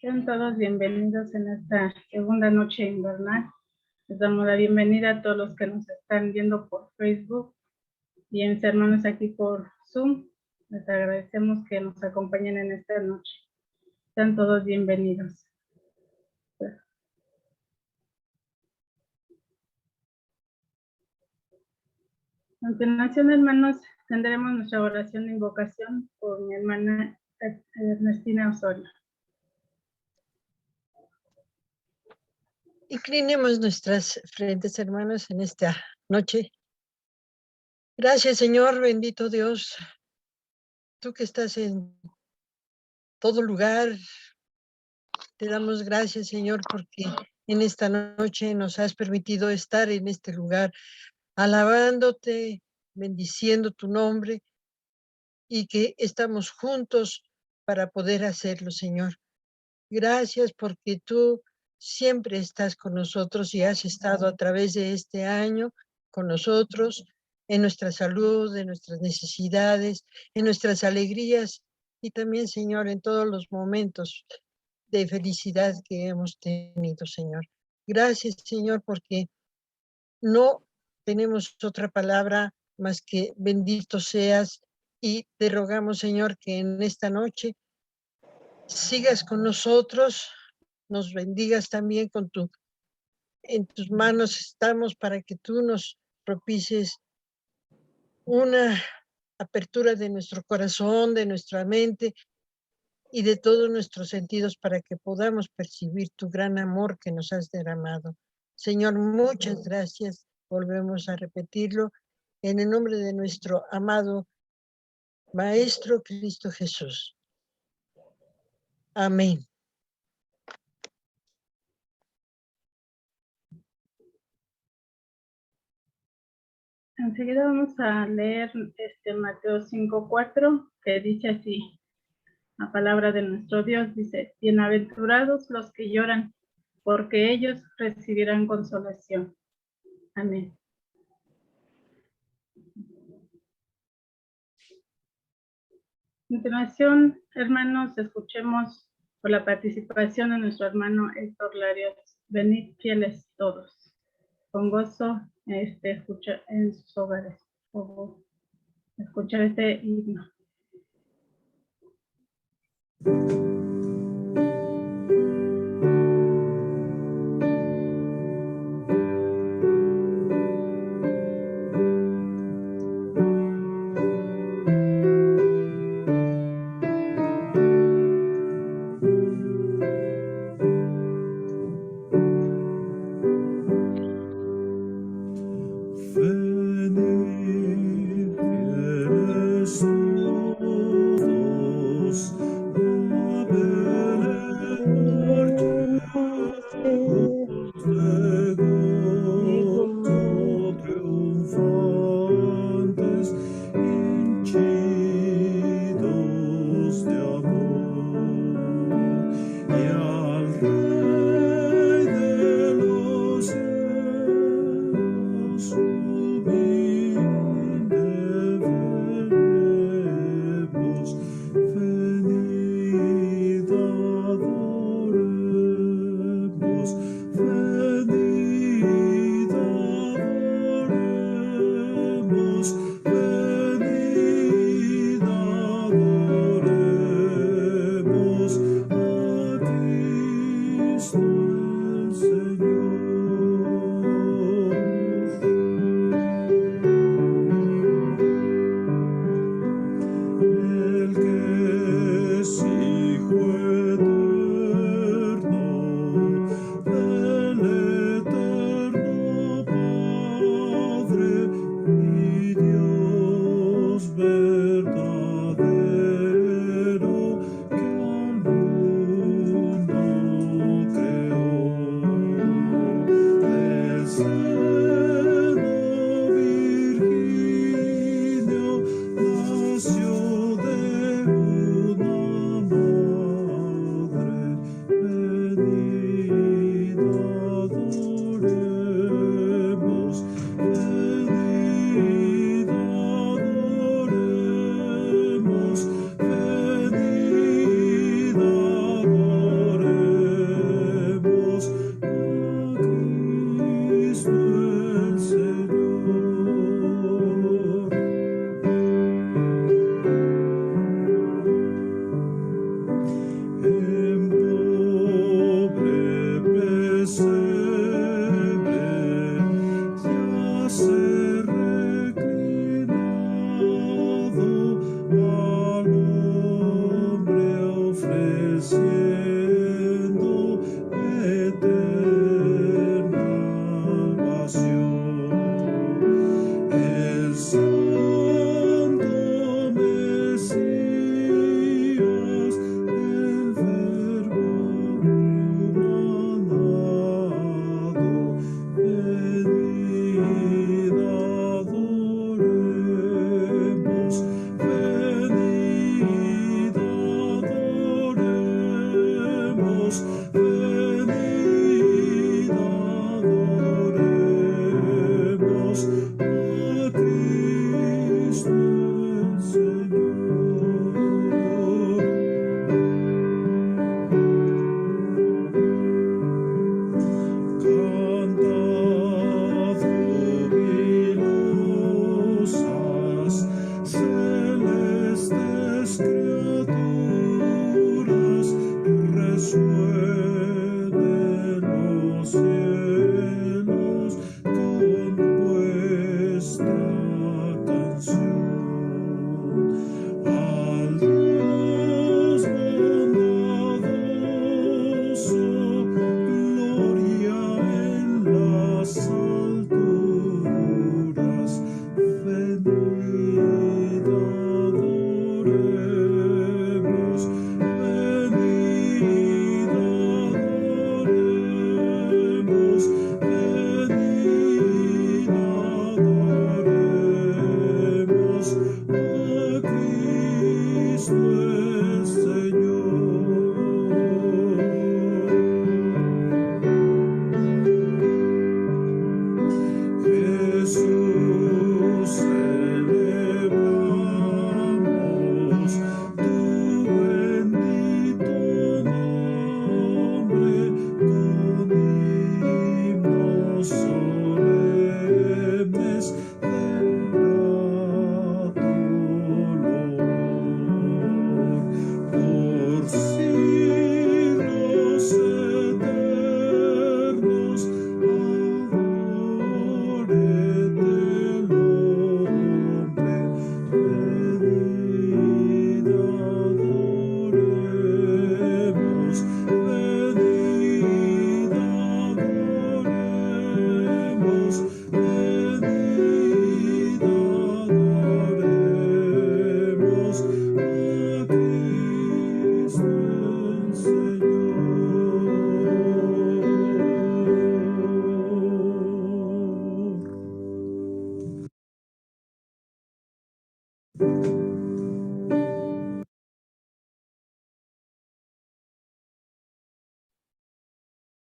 Sean todos bienvenidos en esta segunda noche invernal. Les damos la bienvenida a todos los que nos están viendo por Facebook y a mis hermanos aquí por Zoom. Les agradecemos que nos acompañen en esta noche. Sean todos bienvenidos. A continuación, hermanos, tendremos nuestra oración de invocación por mi hermana Ernestina Osorio. Inclinemos nuestras frentes, hermanos, en esta noche. Gracias, Señor, bendito Dios, tú que estás en todo lugar. Te damos gracias, Señor, porque en esta noche nos has permitido estar en este lugar, alabándote, bendiciendo tu nombre, y que estamos juntos para poder hacerlo, Señor. Gracias porque tú siempre estás con nosotros y has estado a través de este año con nosotros, en nuestra salud, en nuestras necesidades, en nuestras alegrías y también, Señor, en todos los momentos de felicidad que hemos tenido, Señor. Gracias, Señor, porque no tenemos otra palabra más que bendito seas, y te rogamos, Señor, que en esta noche sigas con nosotros, nos bendigas también en tus manos estamos para que tú nos propicies una apertura de nuestro corazón, de nuestra mente y de todos nuestros sentidos para que podamos percibir tu gran amor que nos has derramado. Señor, muchas gracias. Volvemos a repetirlo en el nombre de nuestro amado Maestro Cristo Jesús. Amén. Enseguida vamos a leer Mateo 5:4, que dice así, la palabra de nuestro Dios dice, bienaventurados los que lloran, porque ellos recibirán consolación. Amén. A continuación, hermanos, escuchemos por la participación de nuestro hermano Héctor Larios, venid fieles todos, con gozo escucha en sus hogares, o escuchar este himno. Todos, a ver.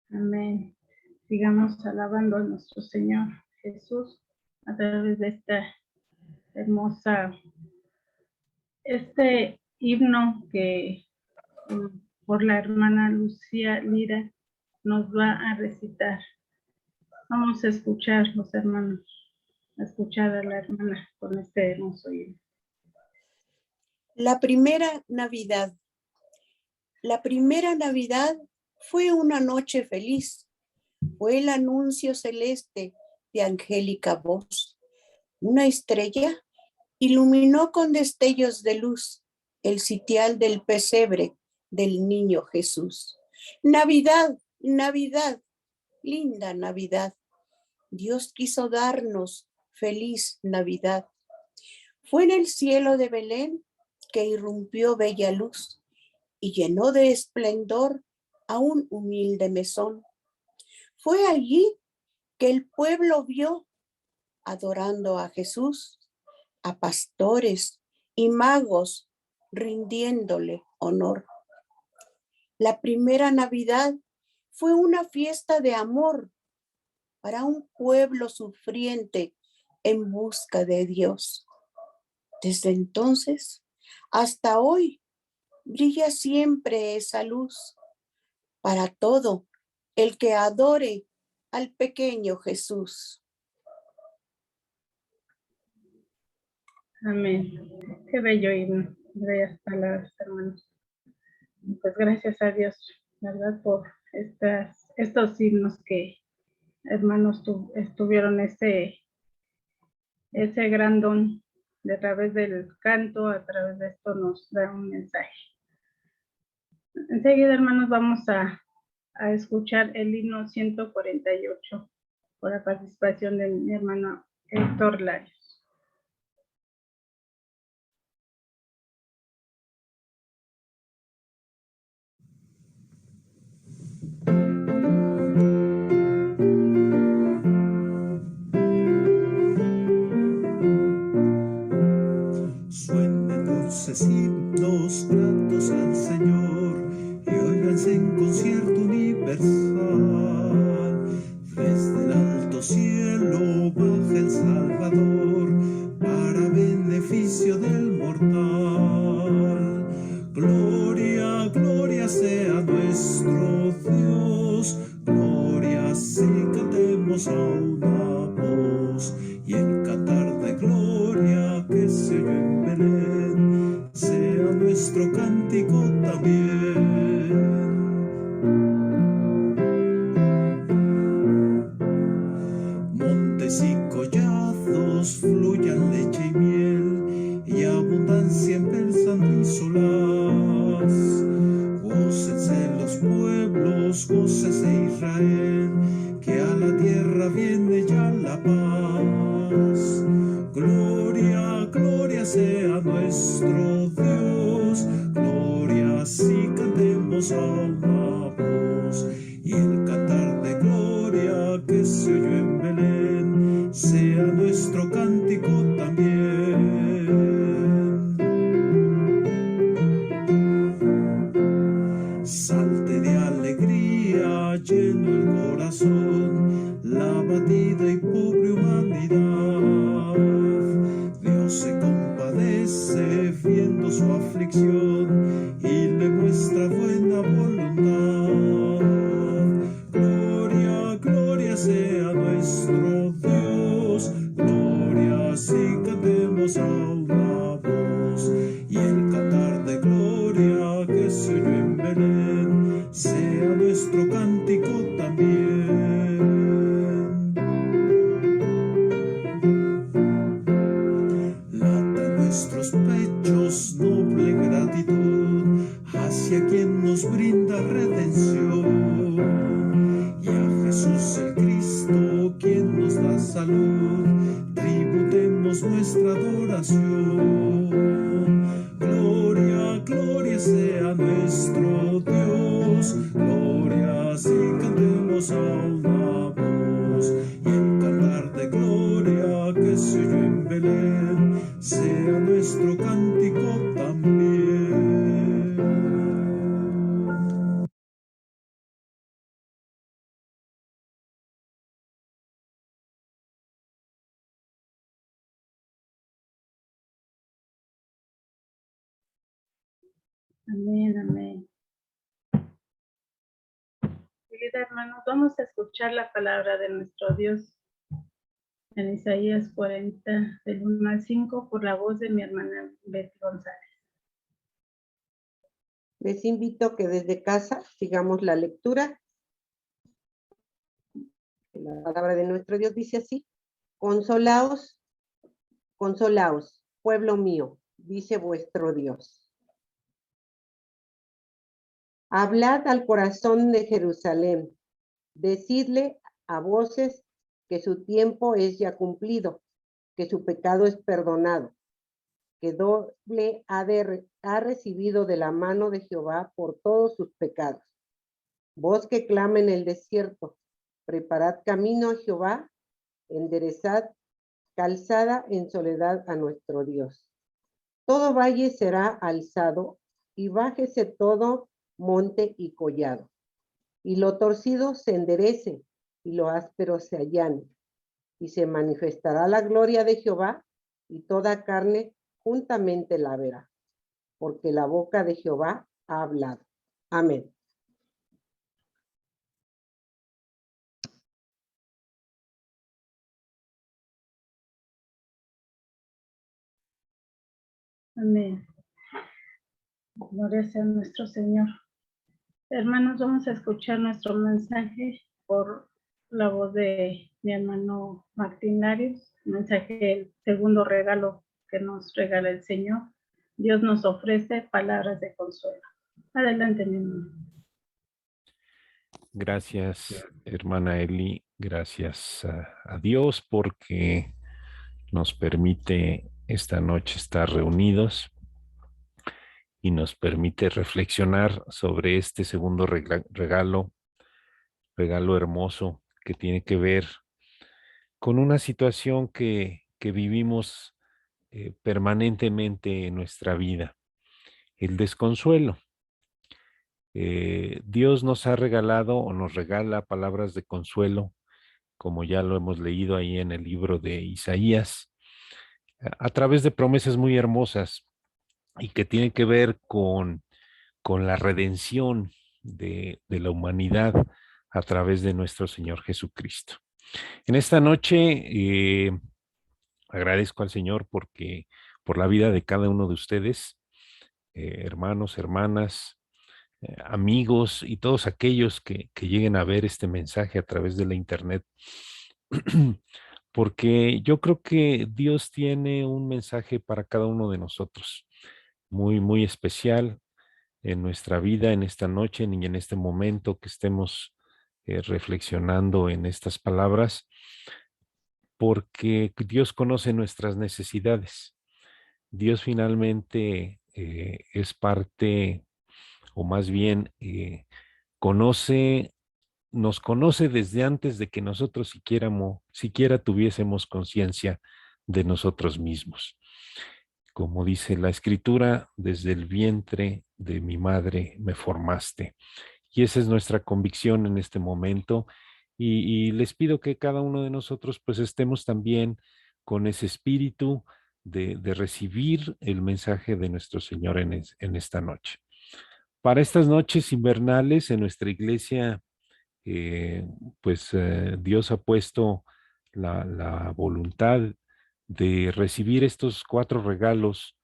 Amén. Sigamos alabando a nuestro Señor Jesús a través de esta hermosa, este himno que por la hermana Lucía Lira nos va a recitar. Vamos a escuchar, los hermanos, a escuchar a la hermana con este hermoso himno. La primera Navidad. La primera Navidad fue una noche feliz. Fue el anuncio celeste de angélica voz. Una estrella iluminó con destellos de luz el sitial del pesebre del niño Jesús. Navidad, Navidad, linda Navidad. Dios quiso darnos feliz Navidad. Fue en el cielo de Belén que irrumpió bella luz y llenó de esplendor a un humilde mesón. Fue allí que el pueblo vio, adorando a Jesús, a pastores y magos rindiéndole honor. La primera Navidad fue una fiesta de amor para un pueblo sufriente en busca de Dios. Desde entonces hasta hoy brilla siempre esa luz para todo el que adore al pequeño Jesús. Amén. Qué bello himno, bellas palabras, hermanos. Pues gracias a Dios, ¿verdad? Por estos himnos que, hermanos, tuvieron ese gran don de a través del canto, a través de esto nos da un mensaje. Enseguida, hermanos, vamos a escuchar el himno 148 por la participación de mi hermano Héctor Larios. Suenen dulces himnos gratos al Señor y óiganse en concierto universal. Desde el alto cielo baja el Salvador para beneficio del mortal. Gloria, gloria sea nuestro Dios, gloria sí cantemos a una voz, y el cantar de gloria que se oye en Belén sea nuestro cántico también. Montes y collados fluyan leche y miel y abundancia en pensando y solaz. Gócense los pueblos, gócese Israel, que a la tierra viene ya la paz. Gloria, gloria sea nuestro Dios, gloria sí cantemos a una voz, y el cantar de gloria que se oyó en Belén sea nuestro cántico también. Salte de alegría lleno el corazón la batida y pobre humanidad. Dios se compadece viendo su aflicción y le muestra buena voluntad. Gloria, gloria sea nuestro Dios, gloria sí cantemos a una voz, y el cantar de gloria que se oyó en Belén sea nuestro cántico también. Lata en nuestros pechos noble gratitud hacia quien nos brinda redención, y a Jesús el Cristo quien nos da salud, tributemos nuestra adoración. Gloria, gloria sea nuestro Dios, gloria sí cantemos a una voz, y el cantar de gloria que se oyó en Belén sea nuestro cántico también. Amén, amén. Querida hermanos, vamos a escuchar la palabra de nuestro Dios en Isaías 40, del 1 al 5, por la voz de mi hermana Betty González. Les invito que desde casa sigamos la lectura. La palabra de nuestro Dios dice así: consolaos, consolaos, pueblo mío, dice vuestro Dios. Hablad al corazón de Jerusalén, decidle a voces que su tiempo es ya cumplido, que su pecado es perdonado, que doble ha recibido de la mano de Jehová por todos sus pecados. Voz que clama en el desierto, preparad camino a Jehová, enderezad calzada en soledad a nuestro Dios. Todo valle será alzado y bájese todo monte y collado, y lo torcido se enderece y lo áspero se allane, y se manifestará la gloria de Jehová, y toda carne juntamente la verá, porque la boca de Jehová ha hablado. Amén. Amén. Gloria sea nuestro Señor. Hermanos, vamos a escuchar nuestro mensaje por la voz de mi hermano Martín Larios, mensaje, el segundo regalo que nos regala el Señor. Dios nos ofrece palabras de consuelo. Adelante, mi hermano. Gracias, hermana Eli. Gracias a Dios porque nos permite esta noche estar reunidos y nos permite reflexionar sobre este segundo regalo hermoso que tiene que ver con una situación que vivimos permanentemente en nuestra vida, el desconsuelo. Dios nos ha regalado o nos regala palabras de consuelo, como ya lo hemos leído ahí en el libro de Isaías, a través de promesas muy hermosas y que tienen que ver con la redención de la humanidad a través de nuestro Señor Jesucristo. En esta noche agradezco al Señor por la vida de cada uno de ustedes, hermanos, hermanas, amigos y todos aquellos que lleguen a ver este mensaje a través de la internet, porque yo creo que Dios tiene un mensaje para cada uno de nosotros, muy, muy especial en nuestra vida, en esta noche y en este momento que estemos reflexionando en estas palabras, porque Dios conoce nuestras necesidades. Dios finalmente es parte, o más bien nos conoce desde antes de que nosotros siquiera tuviésemos conciencia de nosotros mismos. Como dice la Escritura, desde el vientre de mi madre me formaste. Y esa es nuestra convicción en este momento. Y les pido que cada uno de nosotros pues estemos también con ese espíritu de recibir el mensaje de nuestro Señor en esta noche. Para estas noches invernales en nuestra iglesia, Dios ha puesto la voluntad de recibir estos 4 regalos,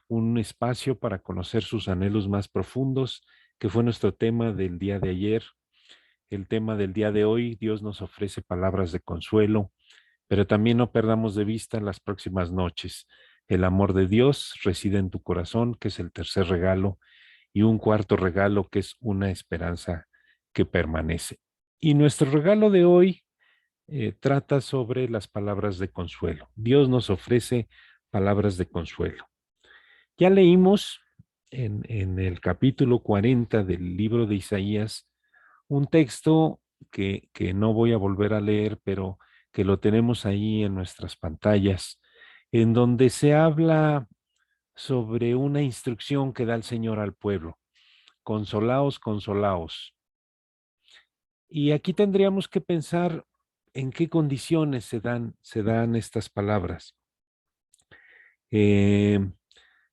un espacio para conocer sus anhelos más profundos, que fue nuestro tema del día de ayer. El tema del día de hoy: Dios nos ofrece palabras de consuelo, pero también no perdamos de vista las próximas noches. El amor de Dios reside en tu corazón, que es el tercer regalo, y un cuarto regalo, que es una esperanza que permanece. Y nuestro regalo de hoy trata sobre las palabras de consuelo. Dios nos ofrece palabras de consuelo. Ya leímos en el capítulo 40 del libro de Isaías un texto que no voy a volver a leer, pero que lo tenemos ahí en nuestras pantallas, en donde se habla sobre una instrucción que da el Señor al pueblo. Consolaos, consolaos. Y aquí tendríamos que pensar en qué condiciones se dan estas palabras.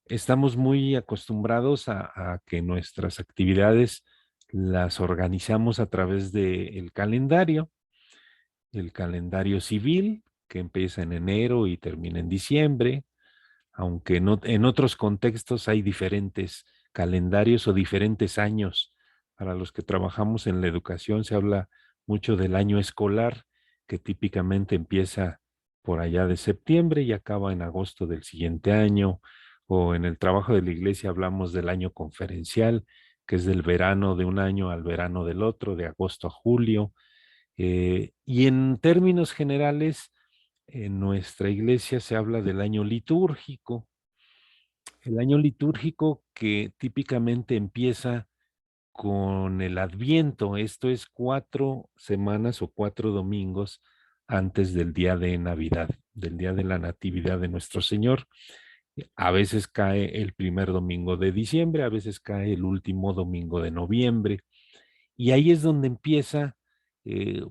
Estamos muy acostumbrados a que nuestras actividades las organizamos a través del calendario, el calendario civil, que empieza en enero y termina en diciembre, aunque en otros contextos hay diferentes calendarios o diferentes años. Para los que trabajamos en la educación se habla mucho del año escolar, que típicamente empieza por allá de septiembre y acaba en agosto del siguiente año, o en el trabajo de la iglesia hablamos del año conferencial, que es del verano de un año al verano del otro, de agosto a julio. Y en términos generales, en nuestra iglesia se habla del año litúrgico. El año litúrgico que típicamente empieza con el Adviento, esto es 4 semanas o 4 domingos antes del día de Navidad, del día de la Natividad de nuestro Señor. A veces cae el primer domingo de diciembre, a veces cae el último domingo de noviembre. Y ahí es donde empieza,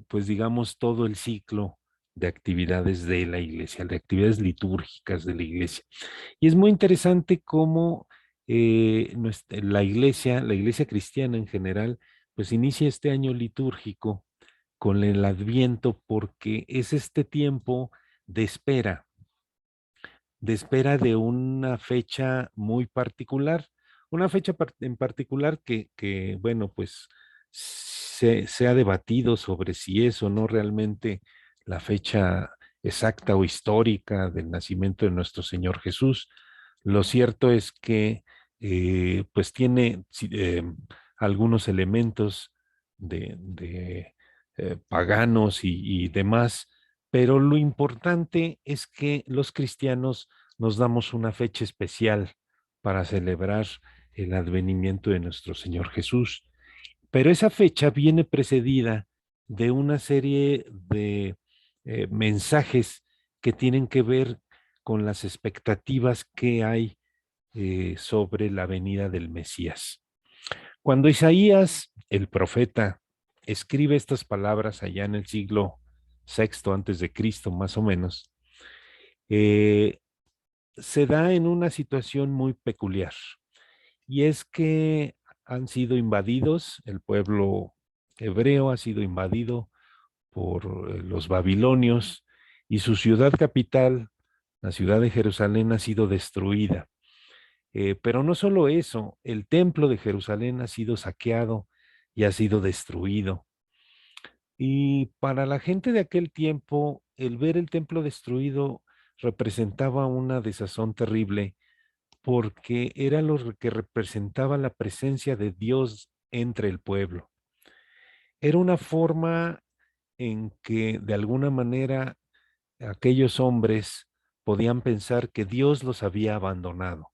pues digamos, todo el ciclo de actividades de la iglesia, de actividades litúrgicas de la iglesia. Y es muy interesante cómo la iglesia cristiana en general, pues inicia este año litúrgico con el Adviento, porque es este tiempo de espera de una fecha muy particular, una fecha en particular que, bueno, pues se ha debatido sobre si es o no realmente la fecha exacta o histórica del nacimiento de nuestro Señor Jesús. Lo cierto es que pues tiene algunos elementos de paganos y demás, pero lo importante es que los cristianos nos damos una fecha especial para celebrar el advenimiento de nuestro Señor Jesús. Pero esa fecha viene precedida de una serie de mensajes que tienen que ver con las expectativas que hay sobre la venida del Mesías. Cuando Isaías, el profeta, escribe estas palabras allá en el siglo VI antes de Cristo, más o menos, se da en una situación muy peculiar, y es que han sido invadidos, el pueblo hebreo ha sido invadido por los babilonios, y su ciudad capital, la ciudad de Jerusalén, ha sido destruida. Pero no solo eso, el templo de Jerusalén ha sido saqueado y ha sido destruido. Y para la gente de aquel tiempo, el ver el templo destruido representaba una desazón terrible, porque era lo que representaba la presencia de Dios entre el pueblo. Era una forma en que de alguna manera aquellos hombres podían pensar que Dios los había abandonado.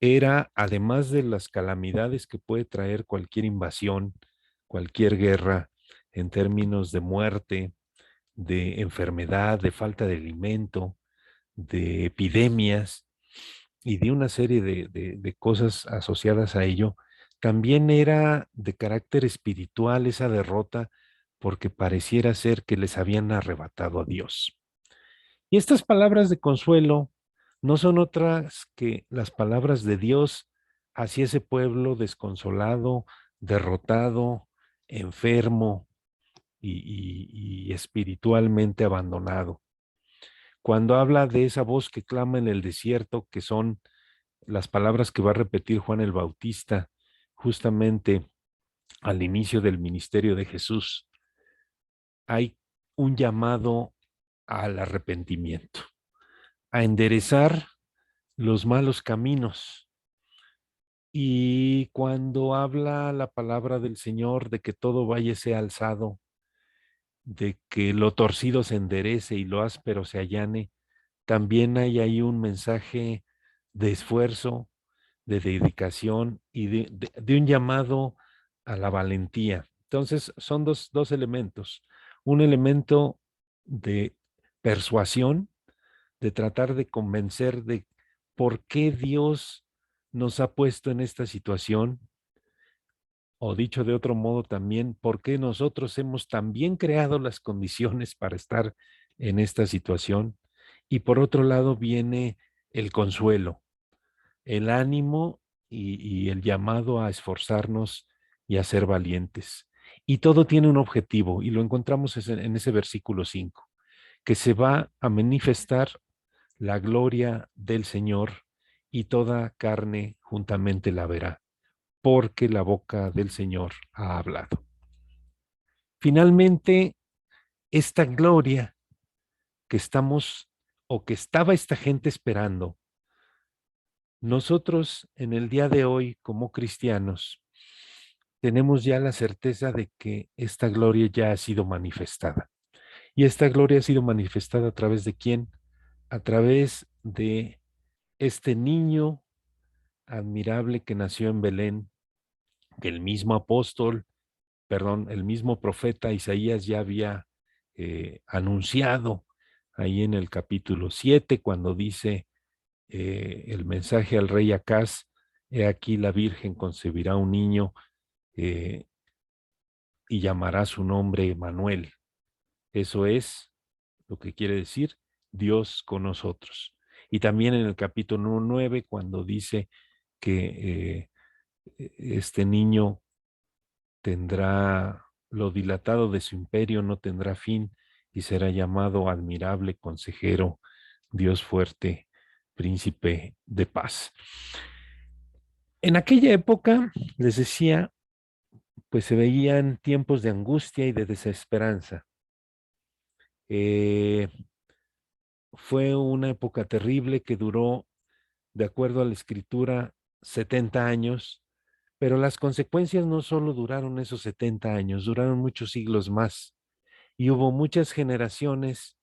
Era, además de las calamidades que puede traer cualquier invasión, cualquier guerra, en términos de muerte, de enfermedad, de falta de alimento, de epidemias y de una serie de cosas asociadas a ello, también era de carácter espiritual esa derrota, porque pareciera ser que les habían arrebatado a Dios. Y estas palabras de consuelo no son otras que las palabras de Dios hacia ese pueblo desconsolado, derrotado, enfermo y espiritualmente abandonado. Cuando habla de esa voz que clama en el desierto, que son las palabras que va a repetir Juan el Bautista justamente al inicio del ministerio de Jesús, hay un llamado al arrepentimiento, a enderezar los malos caminos. Y cuando habla la palabra del Señor de que todo valle sea alzado, de que lo torcido se enderece y lo áspero se allane, también hay ahí un mensaje de esfuerzo, de dedicación y de un llamado a la valentía. Entonces, son dos elementos. Un elemento de persuasión, de tratar de convencer de por qué Dios nos ha puesto en esta situación, o dicho de otro modo también, por qué nosotros hemos también creado las condiciones para estar en esta situación. Y por otro lado viene el consuelo, el ánimo y el llamado a esforzarnos y a ser valientes. Y todo tiene un objetivo, y lo encontramos en ese versículo 5, que se va a manifestar la gloria del Señor y toda carne juntamente la verá, porque la boca del Señor ha hablado. Finalmente, esta gloria que estamos o que estaba esta gente esperando, nosotros en el día de hoy como cristianos tenemos ya la certeza de que esta gloria ya ha sido manifestada. ¿Y esta gloria ha sido manifestada a través de quién? A través de este niño admirable que nació en Belén, que el mismo el mismo profeta Isaías ya había anunciado ahí en el capítulo 7, cuando dice el mensaje al rey Acaz: he aquí la Virgen concebirá un niño y llamará su nombre Manuel. Eso es lo que quiere decir Dios con nosotros. Y también en el capítulo 9, cuando dice que este niño tendrá lo dilatado de su imperio, no tendrá fin, y será llamado admirable, consejero, Dios fuerte, príncipe de paz. En aquella época, les decía, pues se veían tiempos de angustia y de desesperanza. Fue una época terrible que duró, de acuerdo a la escritura, 70 años, pero las consecuencias no solo duraron esos 70 años, duraron muchos siglos más. Y hubo muchas generaciones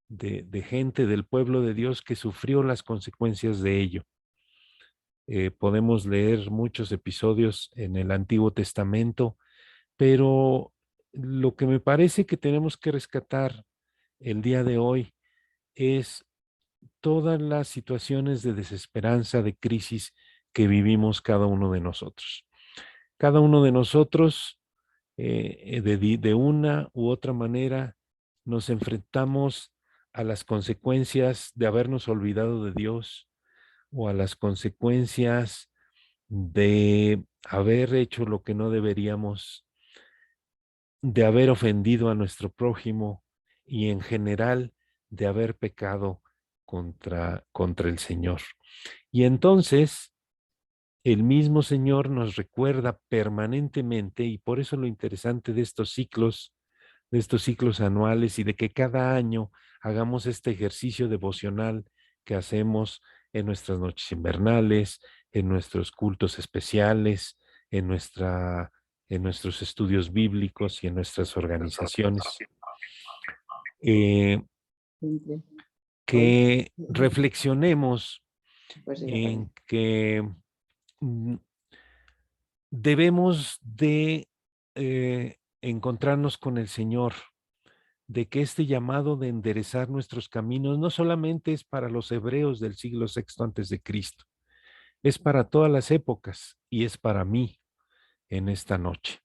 de gente del pueblo de Dios que sufrió las consecuencias de ello. Podemos leer muchos episodios en el Antiguo Testamento, pero lo que me parece que tenemos que rescatar el día de hoy es todas las situaciones de desesperanza, de crisis que vivimos cada uno de nosotros. Cada uno de nosotros, de una u otra manera, nos enfrentamos a las consecuencias de habernos olvidado de Dios, o a las consecuencias de haber hecho lo que no deberíamos, de haber ofendido a nuestro prójimo y en general de haber pecado contra el Señor. Y entonces el mismo Señor nos recuerda permanentemente, y por eso lo interesante de estos ciclos anuales, y de que cada año hagamos este ejercicio devocional que hacemos en nuestras noches invernales, en nuestros cultos especiales, en nuestros estudios bíblicos y en nuestras organizaciones. Que reflexionemos en que debemos de encontrarnos con el Señor, de que este llamado de enderezar nuestros caminos no solamente es para los hebreos del siglo VI antes de Cristo, es para todas las épocas y es para mí en esta noche.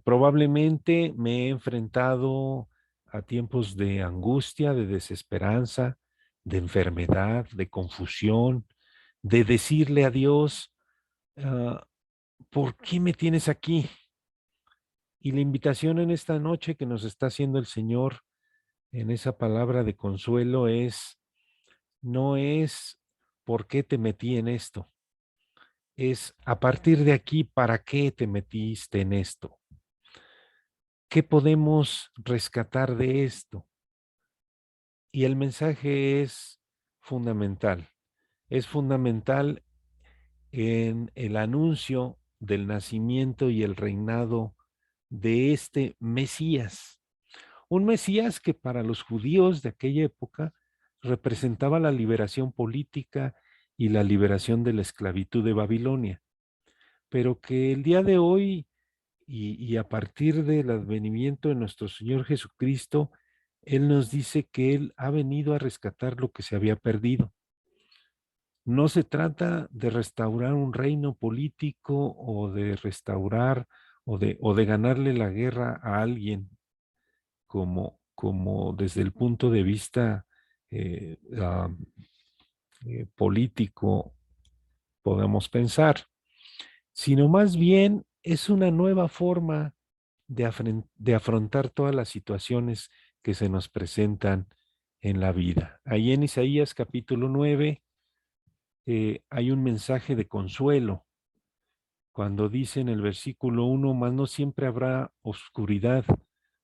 Probablemente me he enfrentado a tiempos de angustia, de desesperanza, de enfermedad, de confusión, de decirle a Dios, ¿por qué me tienes aquí? Y la invitación en esta noche que nos está haciendo el Señor en esa palabra de consuelo no es ¿por qué te metí en esto? Es a partir de aquí, ¿para qué te metiste en esto? ¿Qué podemos rescatar de esto? Y el mensaje es fundamental. Es fundamental en el anuncio del nacimiento y el reinado de este Mesías. Un Mesías que para los judíos de aquella época representaba la liberación política y la liberación de la esclavitud de Babilonia, pero que el día de hoy y a partir del advenimiento de nuestro Señor Jesucristo Él nos dice que Él ha venido a rescatar lo que se había perdido. No se trata de restaurar un reino político o de restaurar o de ganarle la guerra a alguien como desde el punto de vista eh, ah, político podemos pensar, sino más bien es una nueva forma de afrontar todas las situaciones que se nos presentan en la vida. Ahí en Isaías capítulo 9 hay un mensaje de consuelo cuando dice en el versículo 1, mas no siempre habrá oscuridad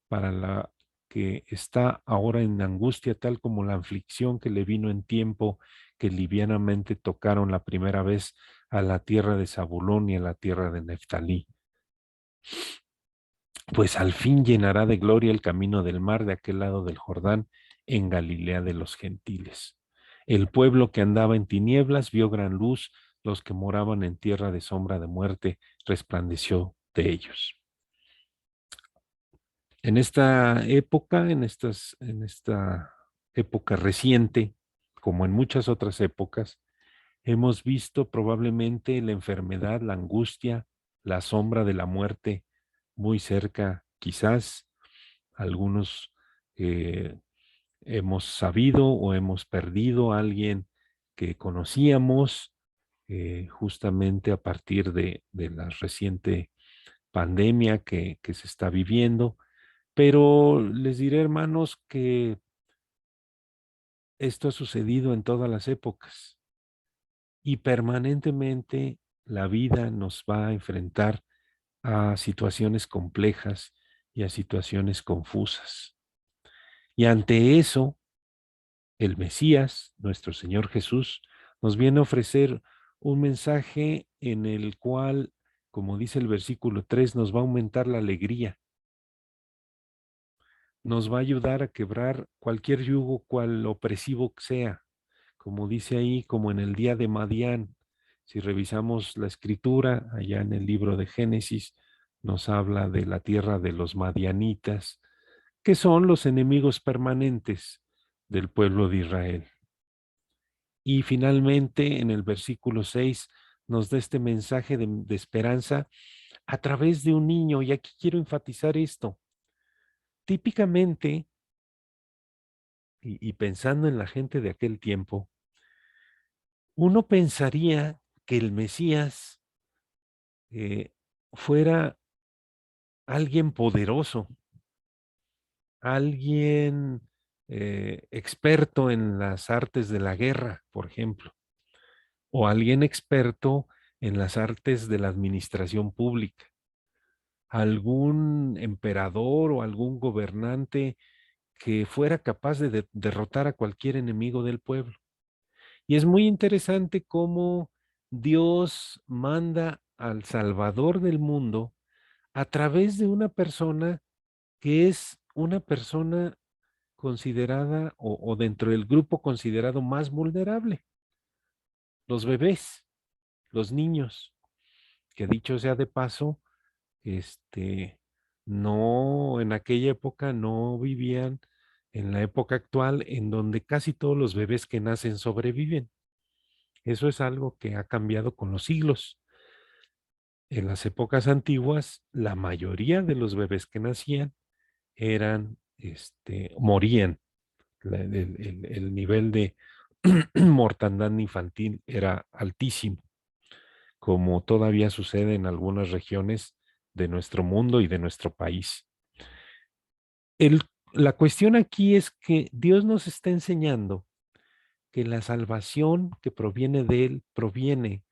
para la que está ahora en angustia, tal como la aflicción que le vino en tiempo que livianamente tocaron la primera vez a la tierra de Zabulón y a la tierra de Neftalí. Pues al fin llenará de gloria el camino del mar de aquel lado del Jordán, en Galilea de los gentiles. El pueblo que andaba en tinieblas vio gran luz, los que moraban en tierra de sombra de muerte resplandeció de ellos. En esta época, en esta época reciente, como en muchas otras épocas, hemos visto probablemente la enfermedad, la angustia, la sombra de la muerte muy cerca, quizás algunos hemos sabido o hemos perdido a alguien que conocíamos justamente a partir de la reciente pandemia que se está viviendo. Pero les diré, hermanos, que esto ha sucedido en todas las épocas y permanentemente la vida nos va a enfrentar a situaciones complejas y a situaciones confusas. Y ante eso, el Mesías, nuestro Señor Jesús, nos viene a ofrecer un mensaje en el cual, como dice el versículo 3, nos va a aumentar la alegría, nos va a ayudar a quebrar cualquier yugo, cual opresivo sea, como dice ahí, como en el día de Madián. Si revisamos la escritura, allá en el libro de Génesis, nos habla de la tierra de los madianitas, que son los enemigos permanentes del pueblo de Israel. Y finalmente, en el versículo 6, nos da este mensaje de esperanza a través de un niño. Y aquí quiero enfatizar esto. Típicamente, y pensando en la gente de aquel tiempo, uno pensaría que el Mesías fuera alguien poderoso, alguien experto en las artes de la guerra, por ejemplo, o alguien experto en las artes de la administración pública, algún emperador o algún gobernante que fuera capaz de derrotar a cualquier enemigo del pueblo. Y es muy interesante cómo Dios manda al Salvador del mundo a través de una persona que es una persona considerada o dentro del grupo considerado más vulnerable, los bebés, los niños, que dicho sea de paso, no, en aquella época no vivían en la época actual en donde casi todos los bebés que nacen sobreviven. Eso es algo que ha cambiado con los siglos. En las épocas antiguas, la mayoría de los bebés que nacían morían. El nivel de mortandad infantil era altísimo, como todavía sucede en algunas regiones de nuestro mundo y de nuestro país. La cuestión aquí es que Dios nos está enseñando que la salvación que proviene de Él proviene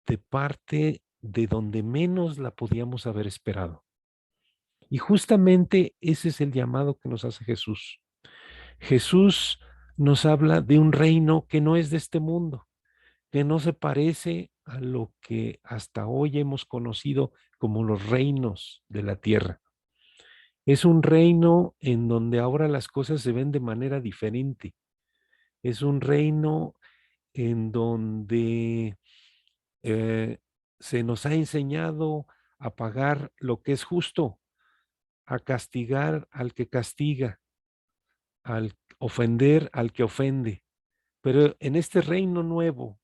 de parte de donde menos la podíamos haber esperado. Y justamente ese es el llamado que nos hace Jesús. Jesús nos habla de un reino que no es de este mundo, que no se parece a lo que hasta hoy hemos conocido como los reinos de la tierra. Es un reino en donde ahora las cosas se ven de manera diferente. Es un reino en donde se nos ha enseñado a pagar lo que es justo, a castigar al que castiga, al ofender al que ofende. Pero en este reino nuevo,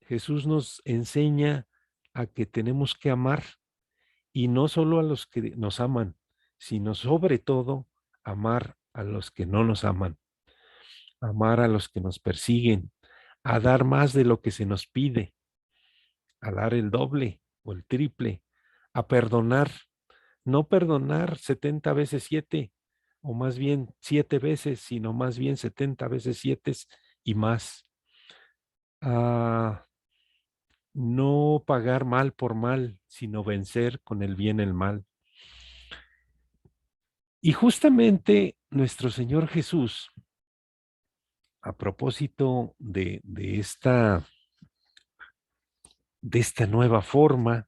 Jesús nos enseña a que tenemos que amar, y no solo a los que nos aman, sino sobre todo amar a los que no nos aman, amar a los que nos persiguen, a dar más de lo que se nos pide, a dar el doble o el triple, a perdonar, no perdonar 70 veces 7, o más bien 7 veces, sino más bien 70 veces 7 y más. A no pagar mal por mal, sino vencer con el bien el mal. Y justamente nuestro Señor Jesús, a propósito de esta nueva forma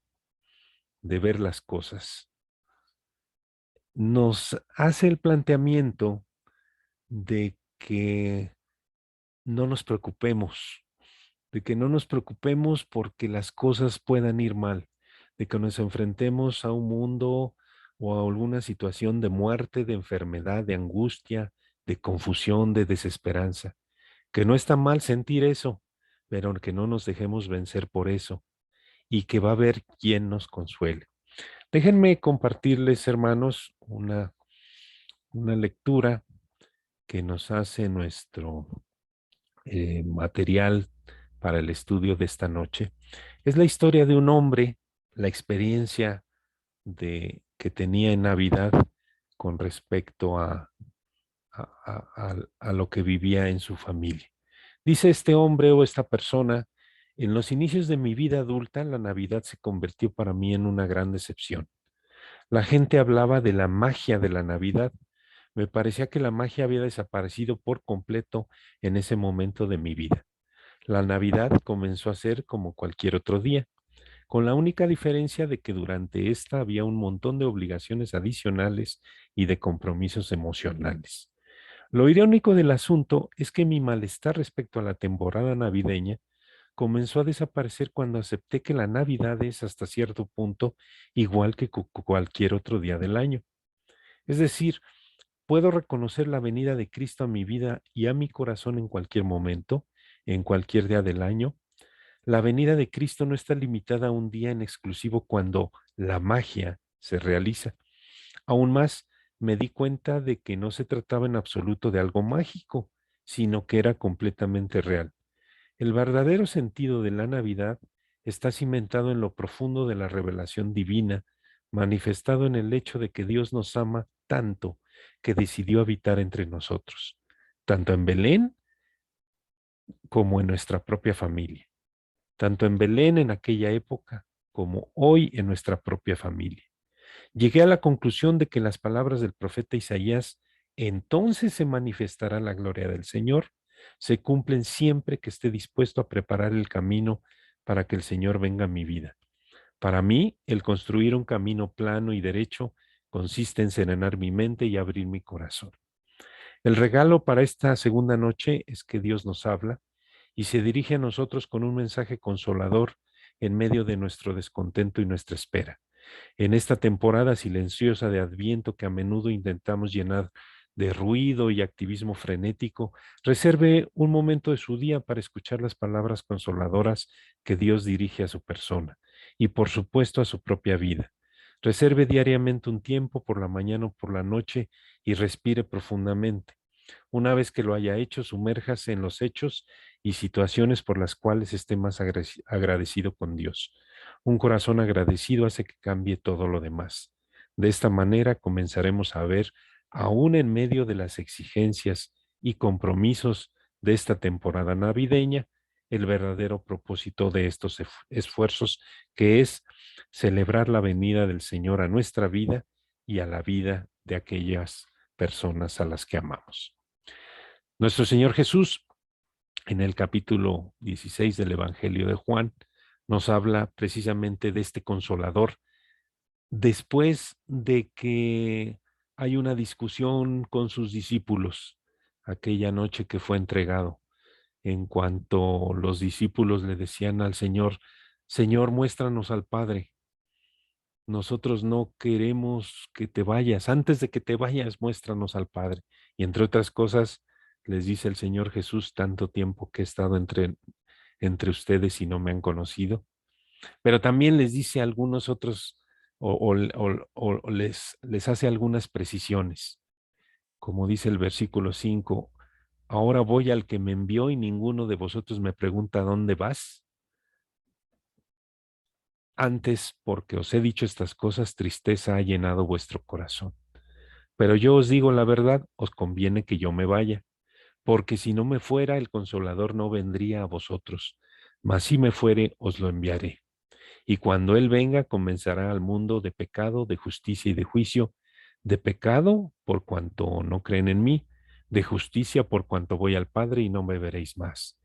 de ver las cosas, nos hace el planteamiento de que no nos preocupemos, de que no nos preocupemos porque las cosas puedan ir mal, de que nos enfrentemos a un mundo o a alguna situación de muerte, de enfermedad, de angustia, de confusión, de desesperanza, que no está mal sentir eso, pero que no nos dejemos vencer por eso y que va a haber quien nos consuele. Déjenme compartirles, hermanos, una lectura que nos hace nuestro material para el estudio de esta noche. Es la historia de un hombre, la experiencia que tenía en Navidad con respecto a lo que vivía en su familia. Dice este hombre o esta persona: en los inicios de mi vida adulta, la Navidad se convirtió para mí en una gran decepción. La gente hablaba de la magia de la Navidad. Me parecía que la magia había desaparecido por completo en ese momento de mi vida. La Navidad comenzó a ser como cualquier otro día, con la única diferencia de que durante esta había un montón de obligaciones adicionales y de compromisos emocionales. Lo irónico del asunto es que mi malestar respecto a la temporada navideña comenzó a desaparecer cuando acepté que la Navidad es hasta cierto punto igual que cualquier otro día del año. Es decir, puedo reconocer la venida de Cristo a mi vida y a mi corazón en cualquier momento, en cualquier día del año. La venida de Cristo no está limitada a un día en exclusivo cuando la magia se realiza. Aún más, me di cuenta de que no se trataba en absoluto de algo mágico, sino que era completamente real. El verdadero sentido de la Navidad está cimentado en lo profundo de la revelación divina, manifestado en el hecho de que Dios nos ama tanto que decidió habitar entre nosotros, tanto en Belén como en nuestra propia familia, tanto en Belén en aquella época como hoy en nuestra propia familia. Llegué a la conclusión de que las palabras del profeta Isaías: entonces se manifestará la gloria del Señor, se cumplen siempre que esté dispuesto a preparar el camino para que el Señor venga a mi vida. Para mí, el construir un camino plano y derecho consiste en serenar mi mente y abrir mi corazón. El regalo para esta segunda noche es que Dios nos habla y se dirige a nosotros con un mensaje consolador en medio de nuestro descontento y nuestra espera. En esta temporada silenciosa de Adviento que a menudo intentamos llenar de ruido y activismo frenético, reserve un momento de su día para escuchar las palabras consoladoras que Dios dirige a su persona y por supuesto a su propia vida. Reserve diariamente un tiempo por la mañana o por la noche y respire profundamente. Una vez que lo haya hecho, sumérjase en los hechos y situaciones por las cuales esté más agradecido con Dios. Un corazón agradecido hace que cambie todo lo demás. De esta manera comenzaremos a ver, aún en medio de las exigencias y compromisos de esta temporada navideña, el verdadero propósito de estos esfuerzos, que es celebrar la venida del Señor a nuestra vida y a la vida de aquellas personas a las que amamos. Nuestro Señor Jesús, en el capítulo 16 del Evangelio de Juan, nos habla precisamente de este consolador después de que hay una discusión con sus discípulos aquella noche que fue entregado, en cuanto los discípulos le decían al Señor: Señor, muéstranos al Padre. nosotros no queremos que te vayas. Antes de que te vayas, muéstranos al Padre. Y entre otras cosas, les dice el Señor Jesús, tanto tiempo que he estado entre ustedes y no me han conocido. Pero también les dice a algunos otros, o les hace algunas precisiones. Como dice el versículo 5, ahora voy al que me envió y ninguno de vosotros me pregunta dónde vas. Antes, porque os he dicho estas cosas, tristeza ha llenado vuestro corazón. Pero yo os digo la verdad, os conviene que yo me vaya, porque si no me fuera, el Consolador no vendría a vosotros, mas si me fuere, os lo enviaré. Y cuando Él venga, convencerá al mundo de pecado, de justicia y de juicio. De pecado, por cuanto no creen en mí; de justicia, por cuanto voy al Padre y no me veréis más;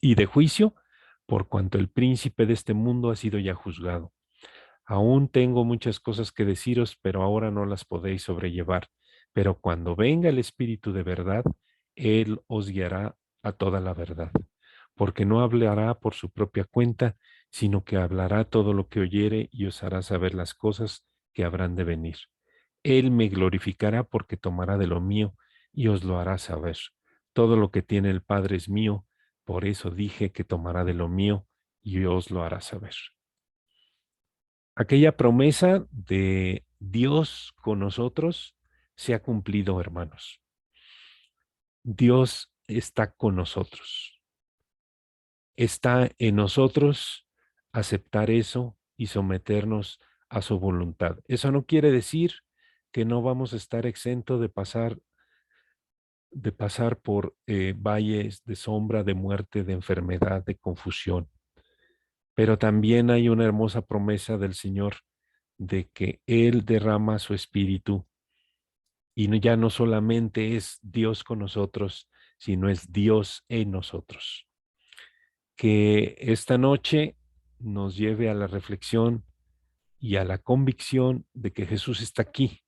y de juicio, por cuanto el príncipe de este mundo ha sido ya juzgado. Aún tengo muchas cosas que deciros, pero ahora no las podéis sobrellevar. Pero cuando venga el Espíritu de verdad, Él os guiará a toda la verdad, porque no hablará por su propia cuenta, sino que hablará todo lo que oyere y os hará saber las cosas que habrán de venir. Él me glorificará porque tomará de lo mío y os lo hará saber. Todo lo que tiene el Padre es mío, por eso dije que tomará de lo mío y os lo hará saber. Aquella promesa de Dios con nosotros se ha cumplido, hermanos. Dios está con nosotros. Está en nosotros aceptar eso y someternos a su voluntad. Eso no quiere decir que no vamos a estar exentos de pasar por valles de sombra, de muerte, de enfermedad, de confusión. Pero también hay una hermosa promesa del Señor de que Él derrama su espíritu y ya no solamente es Dios con nosotros, sino es Dios en nosotros. Que esta noche nos lleve a la reflexión y a la convicción de que Jesús está aquí,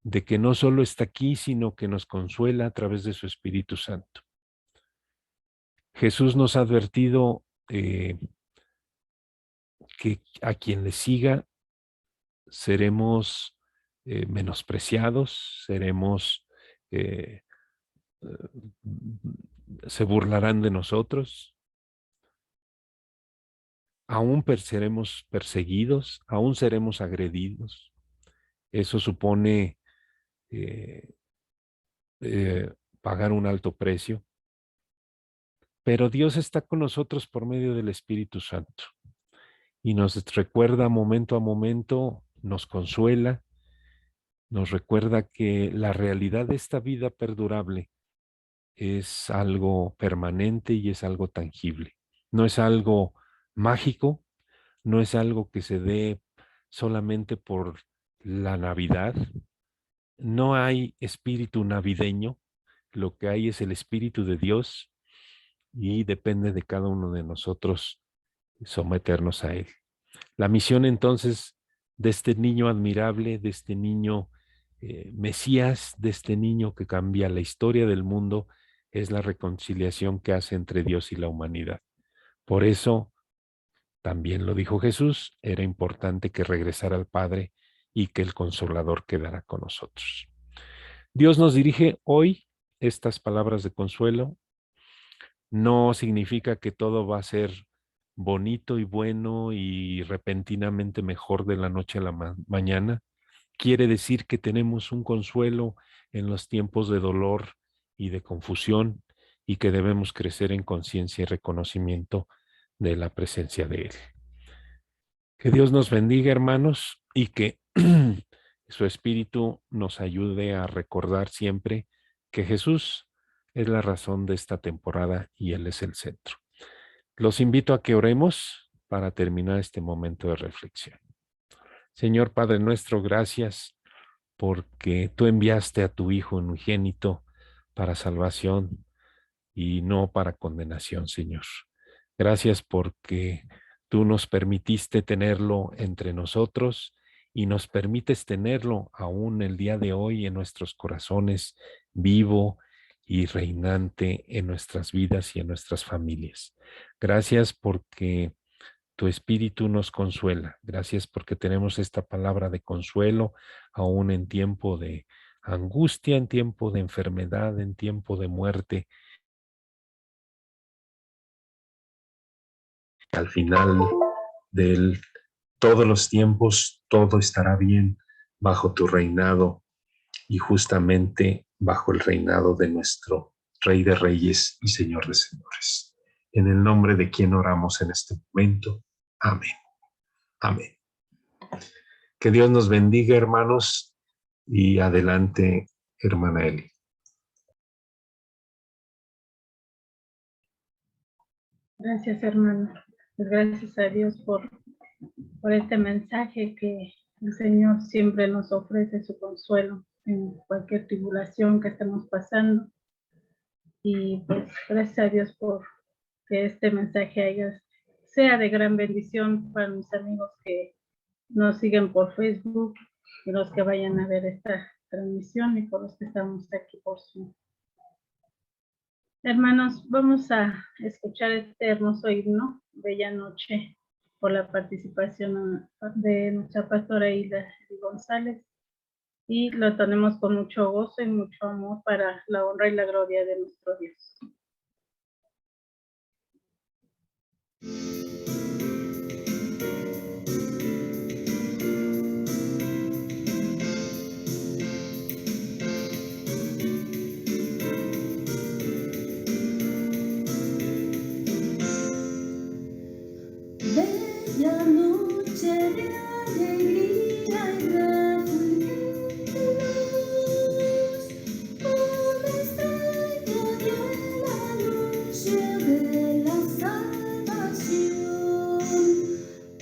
de que no solo está aquí, sino que nos consuela a través de su Espíritu Santo. Jesús nos ha advertido que a quien le siga seremos menospreciados, se burlarán de nosotros, aún seremos perseguidos, aún seremos agredidos. Eso supone eh, pagar un alto precio, pero Dios está con nosotros por medio del Espíritu Santo y nos recuerda momento a momento, nos consuela, nos recuerda que la realidad de esta vida perdurable es algo permanente y es algo tangible. No es algo mágico, no es algo que se dé solamente por la Navidad. No hay espíritu navideño, lo que hay es el Espíritu de Dios y depende de cada uno de nosotros someternos a Él. La misión entonces de este niño admirable, de este niño Mesías, de este niño que cambia la historia del mundo, es la reconciliación que hace entre Dios y la humanidad. Por eso, también lo dijo Jesús, era importante que regresara al Padre y que el Consolador quedara con nosotros. Dios nos dirige hoy estas palabras de consuelo. No significa que todo va a ser bonito y bueno y repentinamente mejor de la noche a la mañana. Quiere decir que tenemos un consuelo en los tiempos de dolor y de confusión y que debemos crecer en conciencia y reconocimiento de la presencia de Él. Que Dios nos bendiga, hermanos, y que su Espíritu nos ayude a recordar siempre que Jesús es la razón de esta temporada y Él es el centro. Los invito a que oremos para terminar este momento de reflexión. Señor Padre nuestro, gracias porque tú enviaste a tu Hijo unigénito para salvación y no para condenación, Señor. Gracias porque tú nos permitiste tenerlo entre nosotros y nos permites tenerlo aún el día de hoy en nuestros corazones, vivo y reinante en nuestras vidas y en nuestras familias. Gracias porque tu espíritu nos consuela. Gracias porque tenemos esta palabra de consuelo, aún en tiempo de angustia, en tiempo de enfermedad, en tiempo de muerte. Al final de todos los tiempos, todo estará bien bajo tu reinado y justamente bajo el reinado de nuestro Rey de Reyes y Señor de Señores. En el nombre de quien oramos en este momento. Amén. Amén. Que Dios nos bendiga, hermanos, y adelante, hermana Eli. Gracias, hermano. Pues gracias a Dios por este mensaje que el Señor siempre nos ofrece su consuelo en cualquier tribulación que estemos pasando. Y pues gracias a Dios por que este mensaje sea de gran bendición para mis amigos que nos siguen por Facebook y los que vayan a ver esta transmisión y por los que estamos aquí por Zoom. Hermanos, vamos a escuchar este hermoso himno, Bella Noche, por la participación de nuestra pastora Hilda González, y lo tenemos con mucho gozo y mucho amor para la honra y la gloria de nuestro Dios. Bella noche de alegría y refulgente luz, una estrella dio el anuncio de la salvación.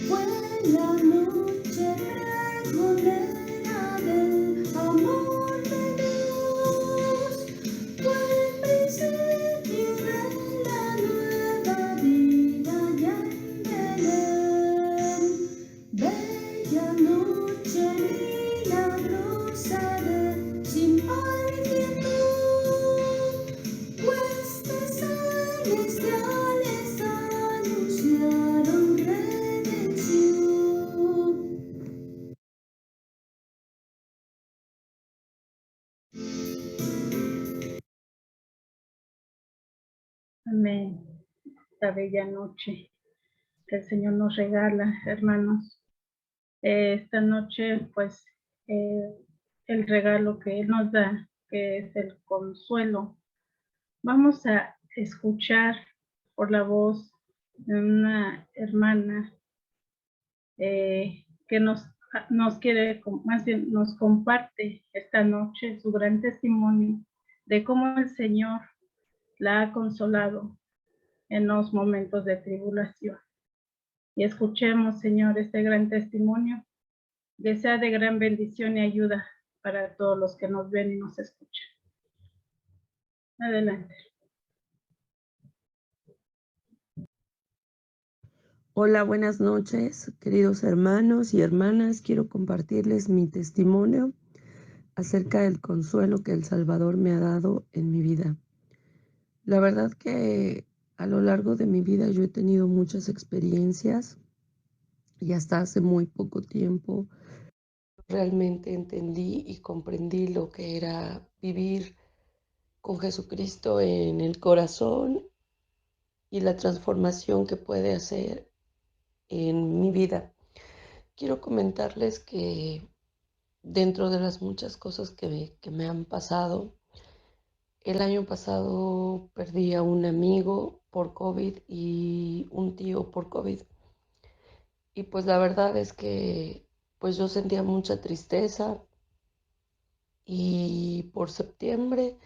Fue la noche pregonera del amor de Dios, fue el principio de la nueva vida ya en Belén. Bella noche milagrosa de sin par y quietud, huestes celestiales anunciaron redención. Amén. Esta bella noche que el Señor nos regala, hermanos. Esta noche, pues, el regalo que Él nos da, que es el consuelo. Vamos a escuchar por la voz de una hermana que nos quiere, más bien nos comparte esta noche su gran testimonio de cómo el Señor la ha consolado en los momentos de tribulación. Y escuchemos, Señor, este gran testimonio, que sea de gran bendición y ayuda para todos los que nos ven y nos escuchan. Adelante. Hola, buenas noches, queridos hermanos y hermanas. Quiero compartirles mi testimonio acerca del consuelo que el Salvador me ha dado en mi vida. La verdad que a lo largo de mi vida yo he tenido muchas experiencias y hasta hace muy poco tiempo realmente entendí y comprendí lo que era vivir con Jesucristo en el corazón y la transformación que puede hacer en mi vida. Quiero comentarles que dentro de las muchas cosas que me han pasado, el año pasado perdí a un amigo por COVID y un tío por COVID. Y pues la verdad es que pues yo sentía mucha tristeza y por septiembre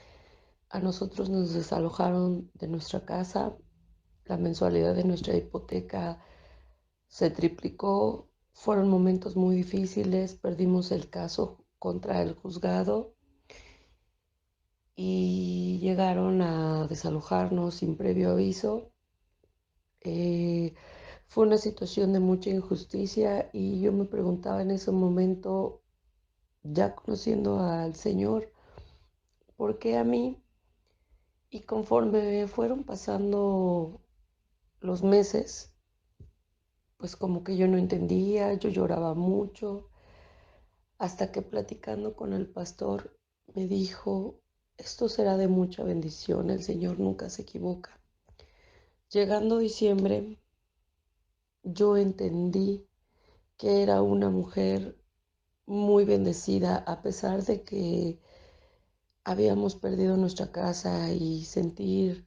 a nosotros nos desalojaron de nuestra casa, la mensualidad de nuestra hipoteca se triplicó, fueron momentos muy difíciles, perdimos el caso contra el juzgado y llegaron a desalojarnos sin previo aviso. Fue una situación de mucha injusticia y yo me preguntaba en ese momento, ya conociendo al Señor, ¿por qué a mí? Y conforme fueron pasando los meses, pues como que yo no entendía, yo lloraba mucho, hasta que platicando con el pastor me dijo, esto será de mucha bendición, el Señor nunca se equivoca. Llegando diciembre, yo entendí que era una mujer muy bendecida, a pesar de que habíamos perdido nuestra casa y sentir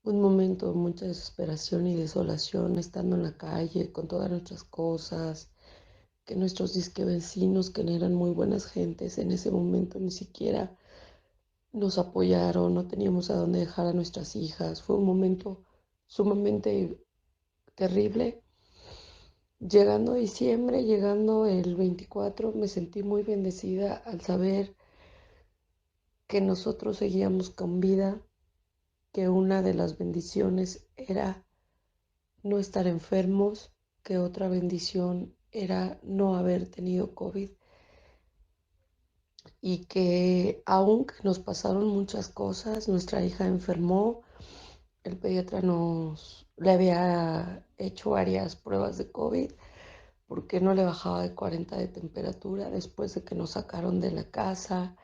un momento de mucha desesperación y desolación, estando en la calle con todas nuestras cosas, que nuestros disque vecinos, que eran muy buenas gentes, en ese momento ni siquiera nos apoyaron, no teníamos a dónde dejar a nuestras hijas. Fue un momento sumamente terrible. Llegando diciembre, llegando el 24, me sentí muy bendecida al saber que nosotros seguíamos con vida, que una de las bendiciones era no estar enfermos, que otra bendición era no haber tenido COVID y que aunque nos pasaron muchas cosas, nuestra hija enfermó, el pediatra le había hecho varias pruebas de COVID porque no le bajaba de 40 de temperatura después de que nos sacaron de la casa.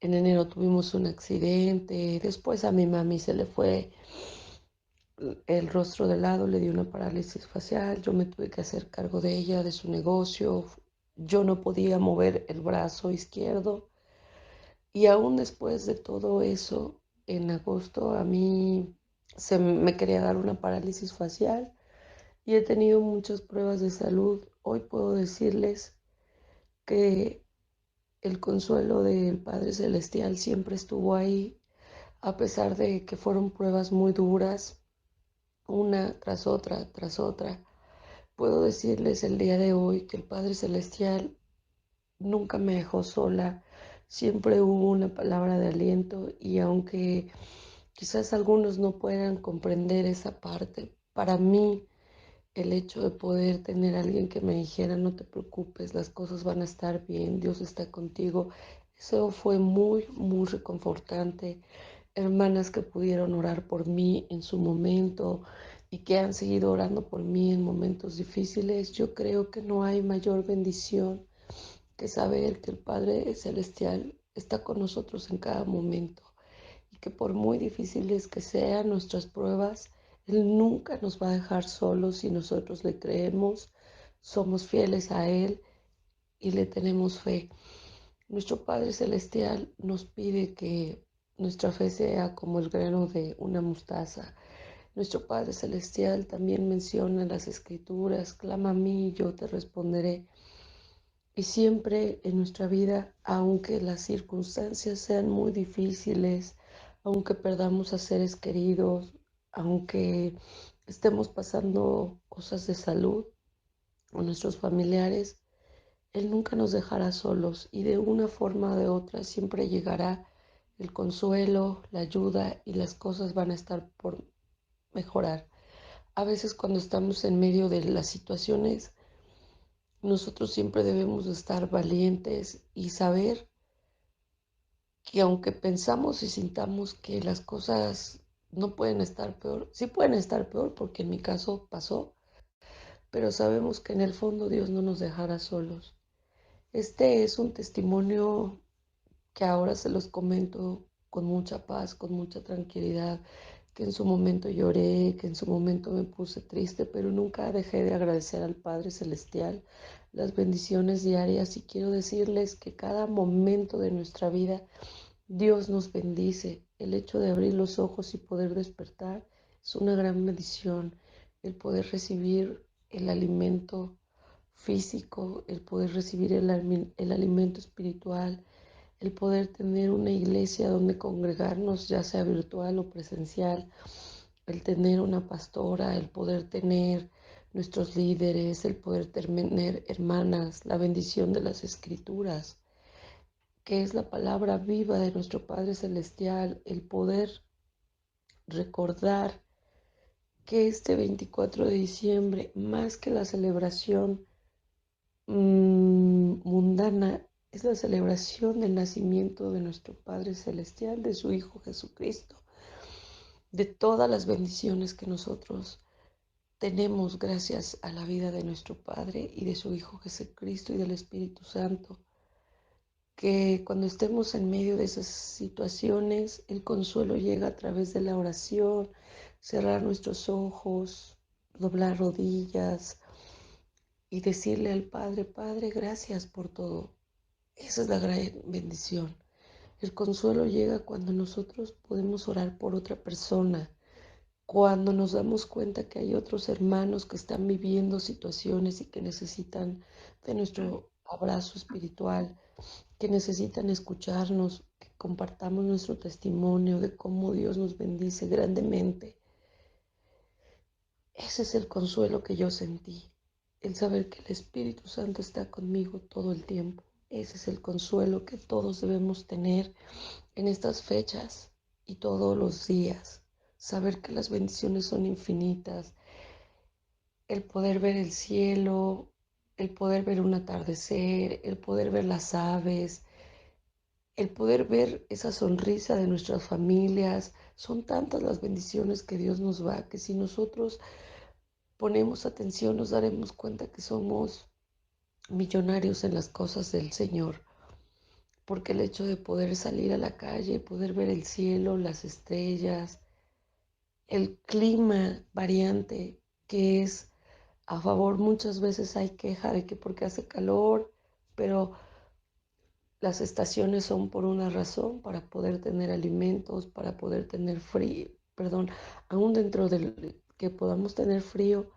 En enero tuvimos un accidente, después a mi mami se le fue el rostro de lado, le dio una parálisis facial, yo me tuve que hacer cargo de ella, de su negocio, yo no podía mover el brazo izquierdo y aún después de todo eso, en agosto a mí me quería dar una parálisis facial y he tenido muchas pruebas de salud. Hoy puedo decirles que el consuelo del Padre Celestial siempre estuvo ahí, a pesar de que fueron pruebas muy duras, una tras otra, tras otra. Puedo decirles el día de hoy que el Padre Celestial nunca me dejó sola, siempre hubo una palabra de aliento y aunque quizás algunos no puedan comprender esa parte, para mí el hecho de poder tener a alguien que me dijera no te preocupes, las cosas van a estar bien, Dios está contigo, eso fue muy, muy reconfortante. Hermanas que pudieron orar por mí en su momento y que han seguido orando por mí en momentos difíciles, yo creo que no hay mayor bendición que saber que el Padre Celestial está con nosotros en cada momento y que por muy difíciles que sean nuestras pruebas, Él nunca nos va a dejar solos si nosotros le creemos, somos fieles a Él y le tenemos fe. Nuestro Padre Celestial nos pide que nuestra fe sea como el grano de una mostaza. Nuestro Padre Celestial también menciona en las Escrituras, clama a mí y yo te responderé. Y siempre en nuestra vida, aunque las circunstancias sean muy difíciles, aunque perdamos a seres queridos, aunque estemos pasando cosas de salud o nuestros familiares, Él nunca nos dejará solos y de una forma o de otra siempre llegará el consuelo, la ayuda y las cosas van a estar por mejorar. A veces cuando estamos en medio de las situaciones, nosotros siempre debemos estar valientes y saber que aunque pensamos y sintamos que las cosas no pueden estar peor, sí pueden estar peor porque en mi caso pasó, pero sabemos que en el fondo Dios no nos dejará solos. Este es un testimonio que ahora se los comento con mucha paz, con mucha tranquilidad, que en su momento lloré, que en su momento me puse triste, pero nunca dejé de agradecer al Padre Celestial las bendiciones diarias y quiero decirles que cada momento de nuestra vida Dios nos bendice. El hecho de abrir los ojos y poder despertar es una gran bendición. El poder recibir el alimento físico, el poder recibir el alimento espiritual, el poder tener una iglesia donde congregarnos, ya sea virtual o presencial, el tener una pastora, el poder tener nuestros líderes, el poder tener hermanas, la bendición de las escrituras, que es la palabra viva de nuestro Padre Celestial, el poder recordar que este 24 de diciembre, más que la celebración mundana, es la celebración del nacimiento de nuestro Padre Celestial, de su Hijo Jesucristo, de todas las bendiciones que nosotros tenemos gracias a la vida de nuestro Padre y de su Hijo Jesucristo y del Espíritu Santo, que cuando estemos en medio de esas situaciones, el consuelo llega a través de la oración, cerrar nuestros ojos, doblar rodillas y decirle al Padre, Padre, gracias por todo. Esa es la gran bendición. El consuelo llega cuando nosotros podemos orar por otra persona, cuando nos damos cuenta que hay otros hermanos que están viviendo situaciones y que necesitan de nuestro abrazo espiritual, que necesitan escucharnos, que compartamos nuestro testimonio de cómo Dios nos bendice grandemente. Ese es el consuelo que yo sentí, el saber que el Espíritu Santo está conmigo todo el tiempo. Ese es el consuelo que todos debemos tener en estas fechas y todos los días. Saber que las bendiciones son infinitas, el poder ver el cielo, el poder ver un atardecer, el poder ver las aves, el poder ver esa sonrisa de nuestras familias. Son tantas las bendiciones que Dios nos da, que si nosotros ponemos atención nos daremos cuenta que somos millonarios en las cosas del Señor. Porque el hecho de poder salir a la calle, poder ver el cielo, las estrellas, el clima variante que es a favor, muchas veces hay queja de que porque hace calor, pero las estaciones son por una razón, para poder tener alimentos, para poder tener frío, aún dentro del que podamos tener frío,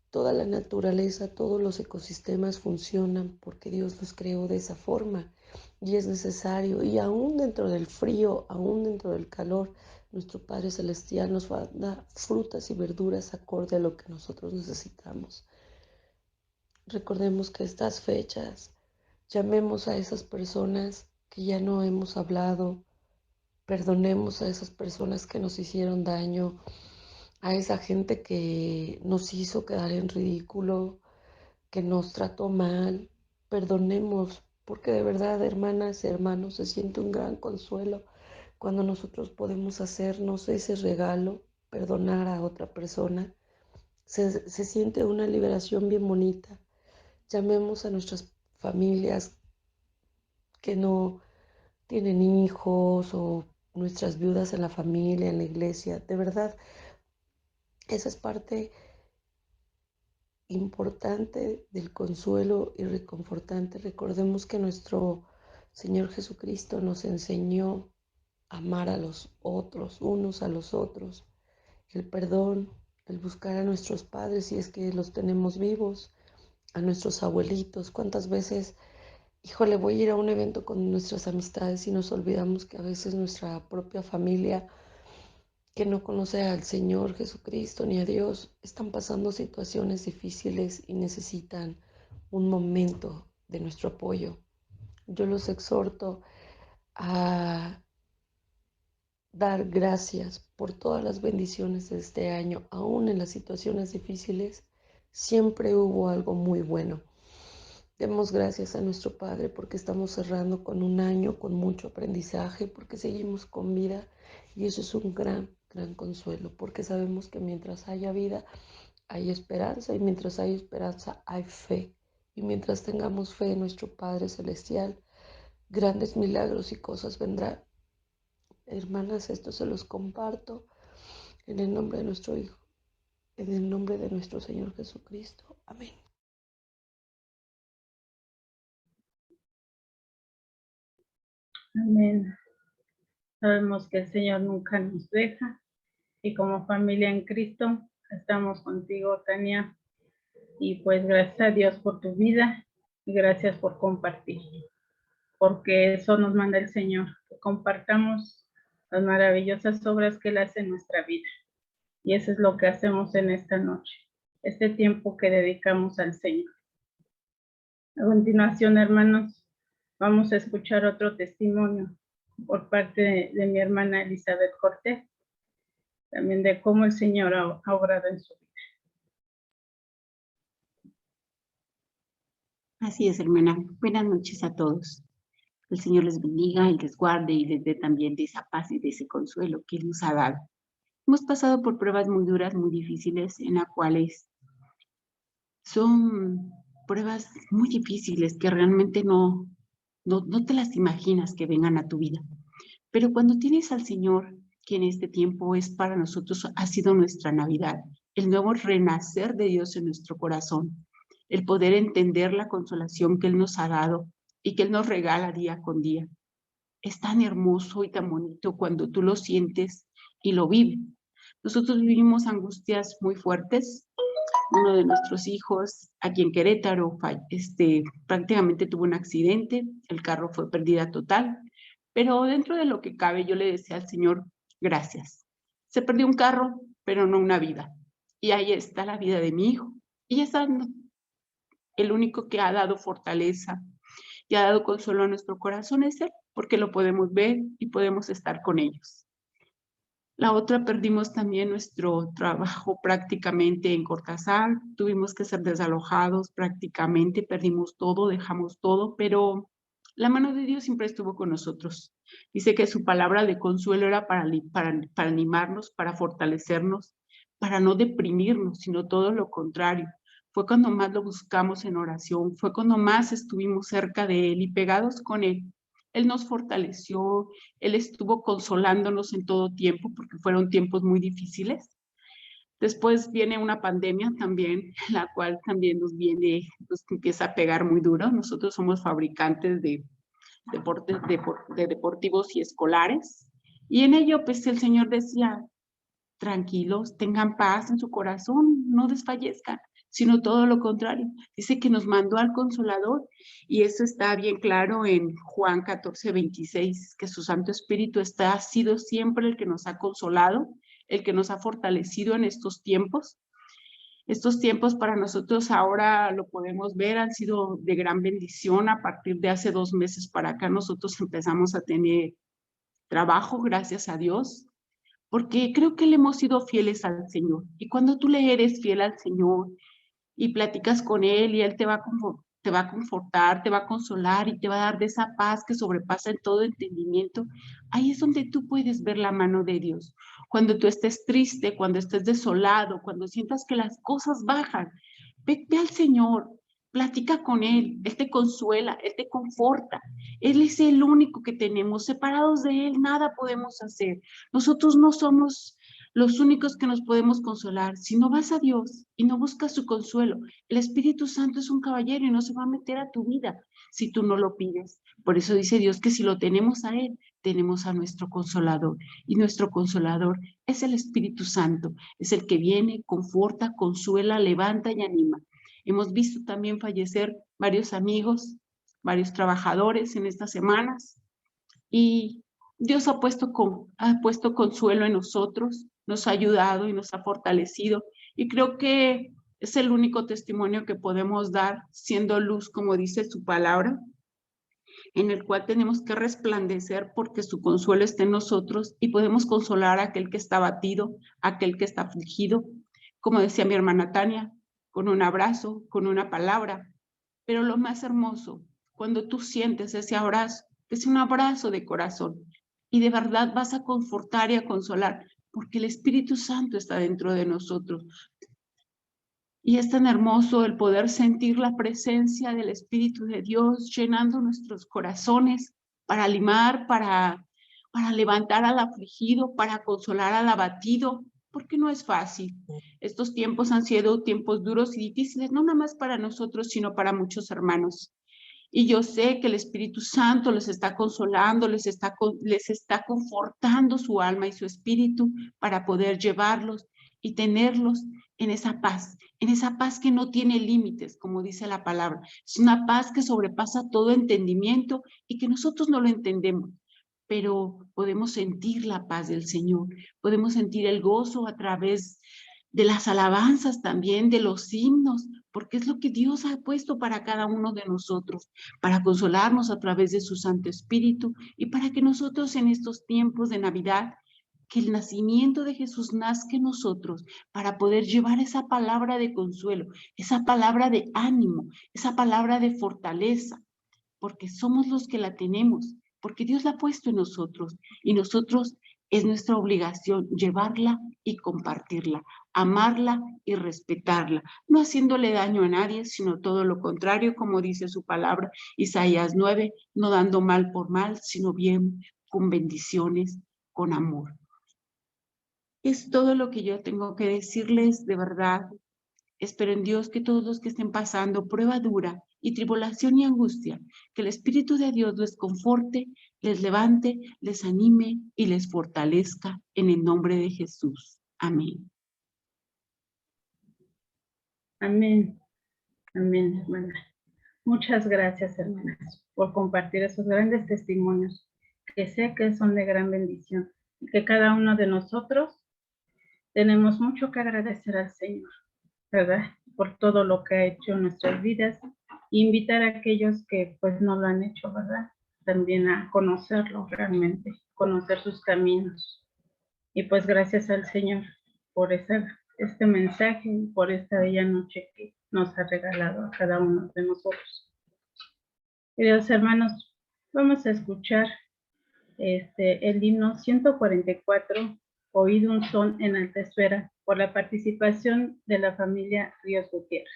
toda la naturaleza, todos los ecosistemas funcionan porque Dios los creó de esa forma y es necesario. Y aún dentro del frío, aún dentro del calor, nuestro Padre Celestial nos va a dar frutas y verduras acorde a lo que nosotros necesitamos. Recordemos que estas fechas, llamemos a esas personas que ya no hemos hablado, perdonemos a esas personas que nos hicieron daño, a esa gente que nos hizo quedar en ridículo, que nos trató mal. Perdonemos, porque de verdad, hermanas y hermanos, se siente un gran consuelo cuando nosotros podemos hacernos ese regalo, perdonar a otra persona. Se siente una liberación bien bonita. Llamemos a nuestras familias que no tienen hijos o nuestras viudas en la familia, en la iglesia. De verdad, esa es parte importante del consuelo y reconfortante. Recordemos que nuestro Señor Jesucristo nos enseñó a amar a los otros, unos a los otros, el perdón, el buscar a nuestros padres si es que los tenemos vivos, a nuestros abuelitos. ¿Cuántas veces, híjole, voy a ir a un evento con nuestras amistades y nos olvidamos que a veces nuestra propia familia que no conoce al Señor Jesucristo ni a Dios, están pasando situaciones difíciles y necesitan un momento de nuestro apoyo? Yo los exhorto a dar gracias por todas las bendiciones de este año. Aún en las situaciones difíciles, siempre hubo algo muy bueno. Demos gracias a nuestro Padre porque estamos cerrando con un año con mucho aprendizaje, porque seguimos con vida y eso es un gran, gran consuelo, porque sabemos que mientras haya vida hay esperanza y mientras hay esperanza hay fe. Y mientras tengamos fe en nuestro Padre Celestial, grandes milagros y cosas vendrán. Hermanas, esto se los comparto en el nombre de nuestro Hijo, en el nombre de nuestro Señor Jesucristo. Amén. Amén. Sabemos que el Señor nunca nos deja y como familia en Cristo estamos contigo, Tania. Y pues gracias a Dios por tu vida y gracias por compartir, porque eso nos manda el Señor, que compartamos las maravillosas obras que Él hace en nuestra vida. Y eso es lo que hacemos en esta noche, este tiempo que dedicamos al Señor. A continuación, hermanos, vamos a escuchar otro testimonio por parte de mi hermana Elizabeth Cortés, también de cómo el Señor ha obrado en su vida. Así es, hermana. Buenas noches a todos. El Señor les bendiga y les guarde y les dé también de esa paz y de ese consuelo que Él nos ha dado. hemos pasado por pruebas muy duras, muy difíciles, en las cuales son pruebas muy difíciles que realmente no te las imaginas que vengan a tu vida. Pero cuando tienes al Señor, que en este tiempo es para nosotros, ha sido nuestra Navidad, el nuevo renacer de Dios en nuestro corazón, el poder entender la consolación que Él nos ha dado y que Él nos regala día con día. Es tan hermoso y tan bonito cuando tú lo sientes y lo vives. Nosotros vivimos angustias muy fuertes. Uno de nuestros hijos, aquí en Querétaro, prácticamente tuvo un accidente, el carro fue pérdida total, pero dentro de lo que cabe yo le decía al Señor, gracias. Se perdió un carro, pero no una vida. Y ahí está la vida de mi hijo. Y es el único que ha dado fortaleza y ha dado consuelo a nuestro corazón es Él, porque lo podemos ver y podemos estar con ellos. La otra, perdimos también nuestro trabajo prácticamente en Cortázar, tuvimos que ser desalojados prácticamente, perdimos todo, dejamos todo, pero la mano de Dios siempre estuvo con nosotros. Dice que su palabra de consuelo era para animarnos, para fortalecernos, para no deprimirnos, sino todo lo contrario. Fue cuando más lo buscamos en oración, fue cuando más estuvimos cerca de Él y pegados con Él. Él nos fortaleció, Él estuvo consolándonos en todo tiempo, porque fueron tiempos muy difíciles. Después viene una pandemia también, la cual también nos empieza a pegar muy duro. Nosotros somos fabricantes de deportivos y escolares. Y en ello, pues el Señor decía, tranquilos, tengan paz en su corazón, no desfallezcan, sino todo lo contrario. Dice que nos mandó al Consolador, y eso está bien claro en Juan 14:26, que su Santo Espíritu ha sido siempre el que nos ha consolado, el que nos ha fortalecido en estos tiempos. Estos tiempos para nosotros ahora lo podemos ver, han sido de gran bendición. A partir de hace 2 meses para acá nosotros empezamos a tener trabajo, gracias a Dios, porque creo que le hemos sido fieles al Señor. Y cuando tú le eres fiel al Señor y platicas con Él y Él te va a confortar, te va a consolar y te va a dar de esa paz que sobrepasa en todo entendimiento, ahí es donde tú puedes ver la mano de Dios. Cuando tú estés triste, cuando estés desolado, cuando sientas que las cosas bajan, ve al Señor, platica con Él, Él te consuela, Él te conforta. Él es el único que tenemos. Separados de Él, nada podemos hacer. Nosotros no somos los únicos que nos podemos consolar. Si no vas a Dios y no buscas su consuelo, el Espíritu Santo es un caballero y no se va a meter a tu vida si tú no lo pides. Por eso dice Dios que si lo tenemos a Él, tenemos a nuestro Consolador. Y nuestro Consolador es el Espíritu Santo. Es el que viene, conforta, consuela, levanta y anima. Hemos visto también fallecer varios amigos, varios trabajadores en estas semanas, y Dios ha puesto consuelo en nosotros, nos ha ayudado y nos ha fortalecido, y creo que es el único testimonio que podemos dar siendo luz, como dice su palabra, en el cual tenemos que resplandecer porque su consuelo está en nosotros y podemos consolar a aquel que está abatido, a aquel que está afligido, como decía mi hermana Tania, con un abrazo, con una palabra. Pero lo más hermoso, cuando tú sientes ese abrazo, es un abrazo de corazón y de verdad vas a confortar y a consolar, porque el Espíritu Santo está dentro de nosotros. Y es tan hermoso el poder sentir la presencia del Espíritu de Dios llenando nuestros corazones para animar, para levantar al afligido, para consolar al abatido, porque no es fácil. Estos tiempos han sido tiempos duros y difíciles, no nada más para nosotros, sino para muchos hermanos. Y yo sé que el Espíritu Santo les está consolando, les está confortando su alma y su espíritu para poder llevarlos y tenerlos en esa paz que no tiene límites, como dice la palabra. Es una paz que sobrepasa todo entendimiento y que nosotros no lo entendemos, pero podemos sentir la paz del Señor, podemos sentir el gozo a través de las alabanzas también, de los himnos, porque es lo que Dios ha puesto para cada uno de nosotros, para consolarnos a través de su Santo Espíritu y para que nosotros en estos tiempos de Navidad, que el nacimiento de Jesús nazca en nosotros para poder llevar esa palabra de consuelo, esa palabra de ánimo, esa palabra de fortaleza, porque somos los que la tenemos, porque Dios la ha puesto en nosotros y nosotros Es nuestra obligación llevarla y compartirla, amarla y respetarla, no haciéndole daño a nadie, sino todo lo contrario, como dice su palabra, Isaías 9, no dando mal por mal, sino bien, con bendiciones, con amor. Es todo lo que yo tengo que decirles, de verdad. Espero en Dios que todos los que estén pasando prueba dura y tribulación y angustia, que el Espíritu de Dios les conforte, les levante, les anime y les fortalezca en el nombre de Jesús. Amén. Amén. Amén, hermana. Muchas gracias, hermanas, por compartir esos grandes testimonios, que sé que son de gran bendición, y que cada uno de nosotros tenemos mucho que agradecer al Señor, ¿verdad? Por todo lo que ha hecho en nuestras vidas, e invitar a aquellos que pues no lo han hecho, ¿verdad? También a conocerlo realmente, conocer sus caminos. Y pues gracias al Señor por este mensaje y por esta bella noche que nos ha regalado a cada uno de nosotros. Queridos hermanos, vamos a escuchar el himno 144, Oíd un son en alta esfera, por la participación de la familia Ríos Gutiérrez.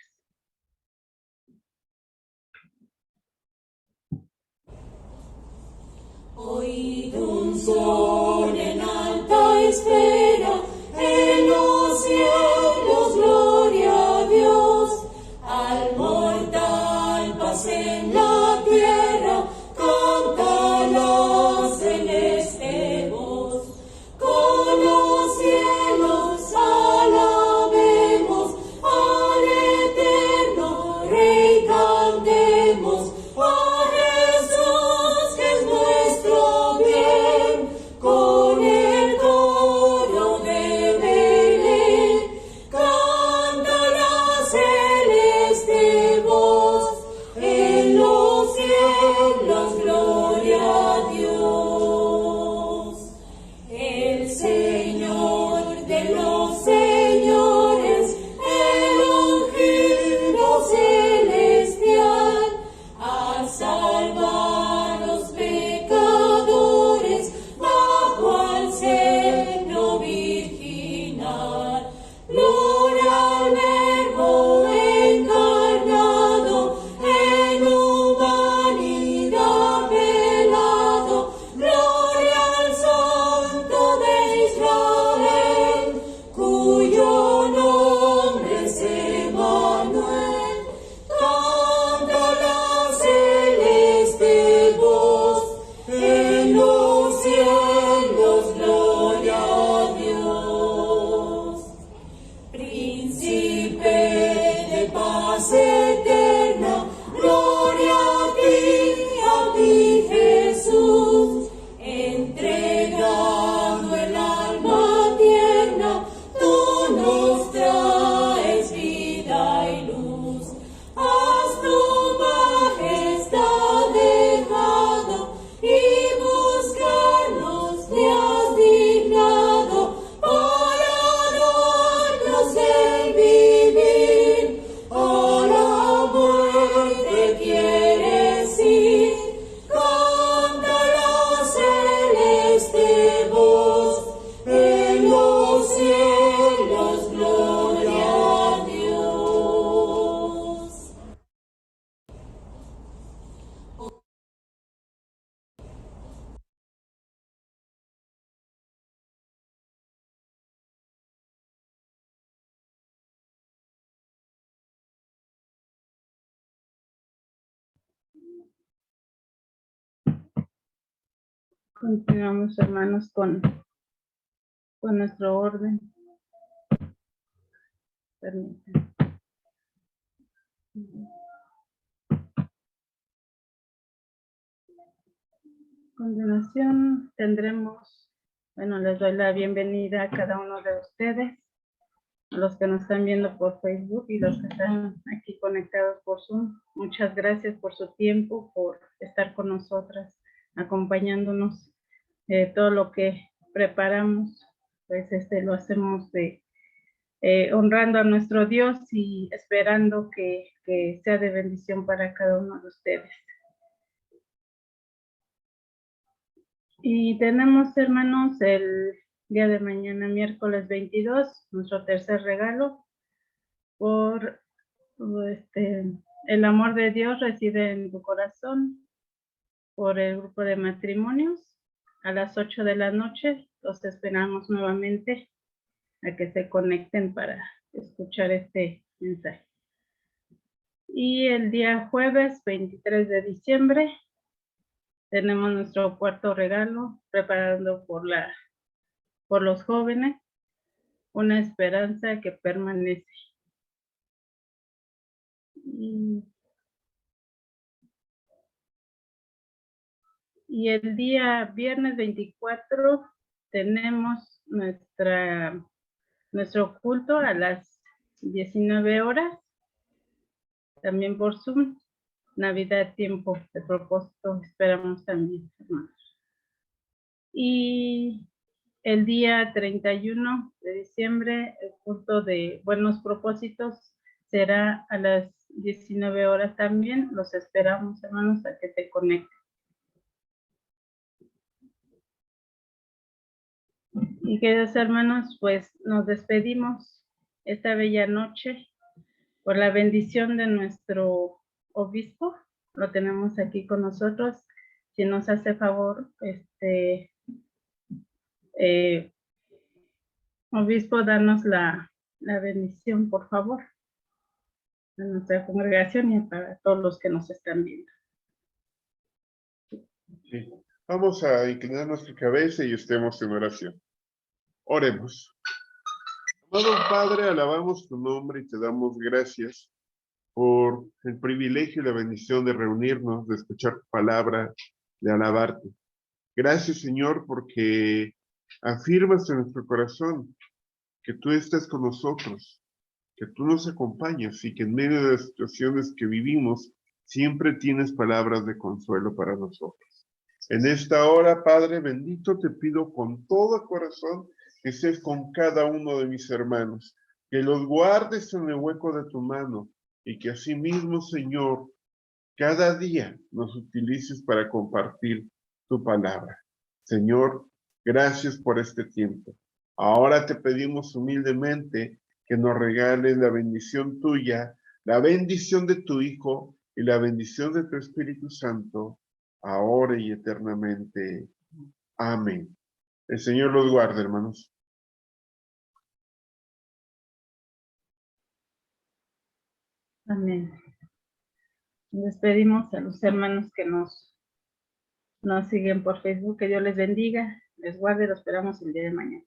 Oíd un son en alta esfera, en los cielos, gloria a Dios. Al mortal paz en la tierra, canta la celeste voz. Con los cielos alabemos, al eterno Rey cantemos, a Jesús que es nuestro bien, con el coro de Belén, canta la celeste voz, en los cielos gloria a Dios. El Señor de los señores, el ungido celestial, a salvar los pecadores bajo al seno virginal. Gloria al Verbo encarnado, en humanidad velado. Gloria al Santo de Israel, cuyo nombre es Emmanuel. Canta la celeste voz, en los cielos gloria a Dios. Príncipe de paz eterna, gloria a ti Jesús, entregando el alma tierna, tú nos traes vida y luz. Has tu majestad dejado y buscarnos te has dignado para darnos el vivir. A la muerte quieres ir, canta la celeste voz, en los cielos gloria a Dios. Continuamos, hermanos, con nuestro orden. Permítanme. A continuación tendremos, les doy la bienvenida a cada uno de ustedes, a los que nos están viendo por Facebook y los que están aquí conectados por Zoom. Muchas gracias por su tiempo, por estar con nosotras, acompañándonos. Todo lo que preparamos, pues lo hacemos honrando a nuestro Dios y esperando que sea de bendición para cada uno de ustedes. Y tenemos, hermanos, el día de mañana, miércoles 22, nuestro tercer regalo. Por el amor de Dios reside en tu corazón, por el grupo de matrimonios, a las 8 de la noche. Los esperamos nuevamente a que se conecten para escuchar este mensaje. Y el día jueves 23 de diciembre tenemos nuestro cuarto regalo, preparando por los jóvenes, una esperanza que permanece. Y el día viernes 24 tenemos nuestro culto a las 19 horas, también por Zoom. Navidad, tiempo de propósito, esperamos también, hermanos. Y el día 31 de diciembre, el culto de buenos propósitos será a las 19 horas también. Los esperamos, hermanos, a que se conecten. Y queridos hermanos, pues nos despedimos esta bella noche por la bendición de nuestro obispo. Lo tenemos aquí con nosotros. Si nos hace favor, obispo, danos la bendición, por favor, a nuestra congregación y para todos los que nos están viendo. Sí. Vamos a inclinar nuestra cabeza y estemos en oración. Oremos. Amado Padre, alabamos tu nombre y te damos gracias por el privilegio y la bendición de reunirnos, de escuchar tu palabra, de alabarte. Gracias, Señor, porque afirmas en nuestro corazón que tú estás con nosotros, que tú nos acompañas y que en medio de las situaciones que vivimos siempre tienes palabras de consuelo para nosotros. En esta hora, Padre bendito, te pido con todo corazón que estés con cada uno de mis hermanos, que los guardes en el hueco de tu mano y que asimismo, Señor, cada día nos utilices para compartir tu palabra. Señor, gracias por este tiempo. Ahora te pedimos humildemente que nos regales la bendición tuya, la bendición de tu Hijo y la bendición de tu Espíritu Santo, ahora y eternamente. Amén. El Señor los guarde, hermanos. Amén. Despedimos a los hermanos que nos siguen por Facebook. Que Dios les bendiga, les guarde. Lo esperamos el día de mañana.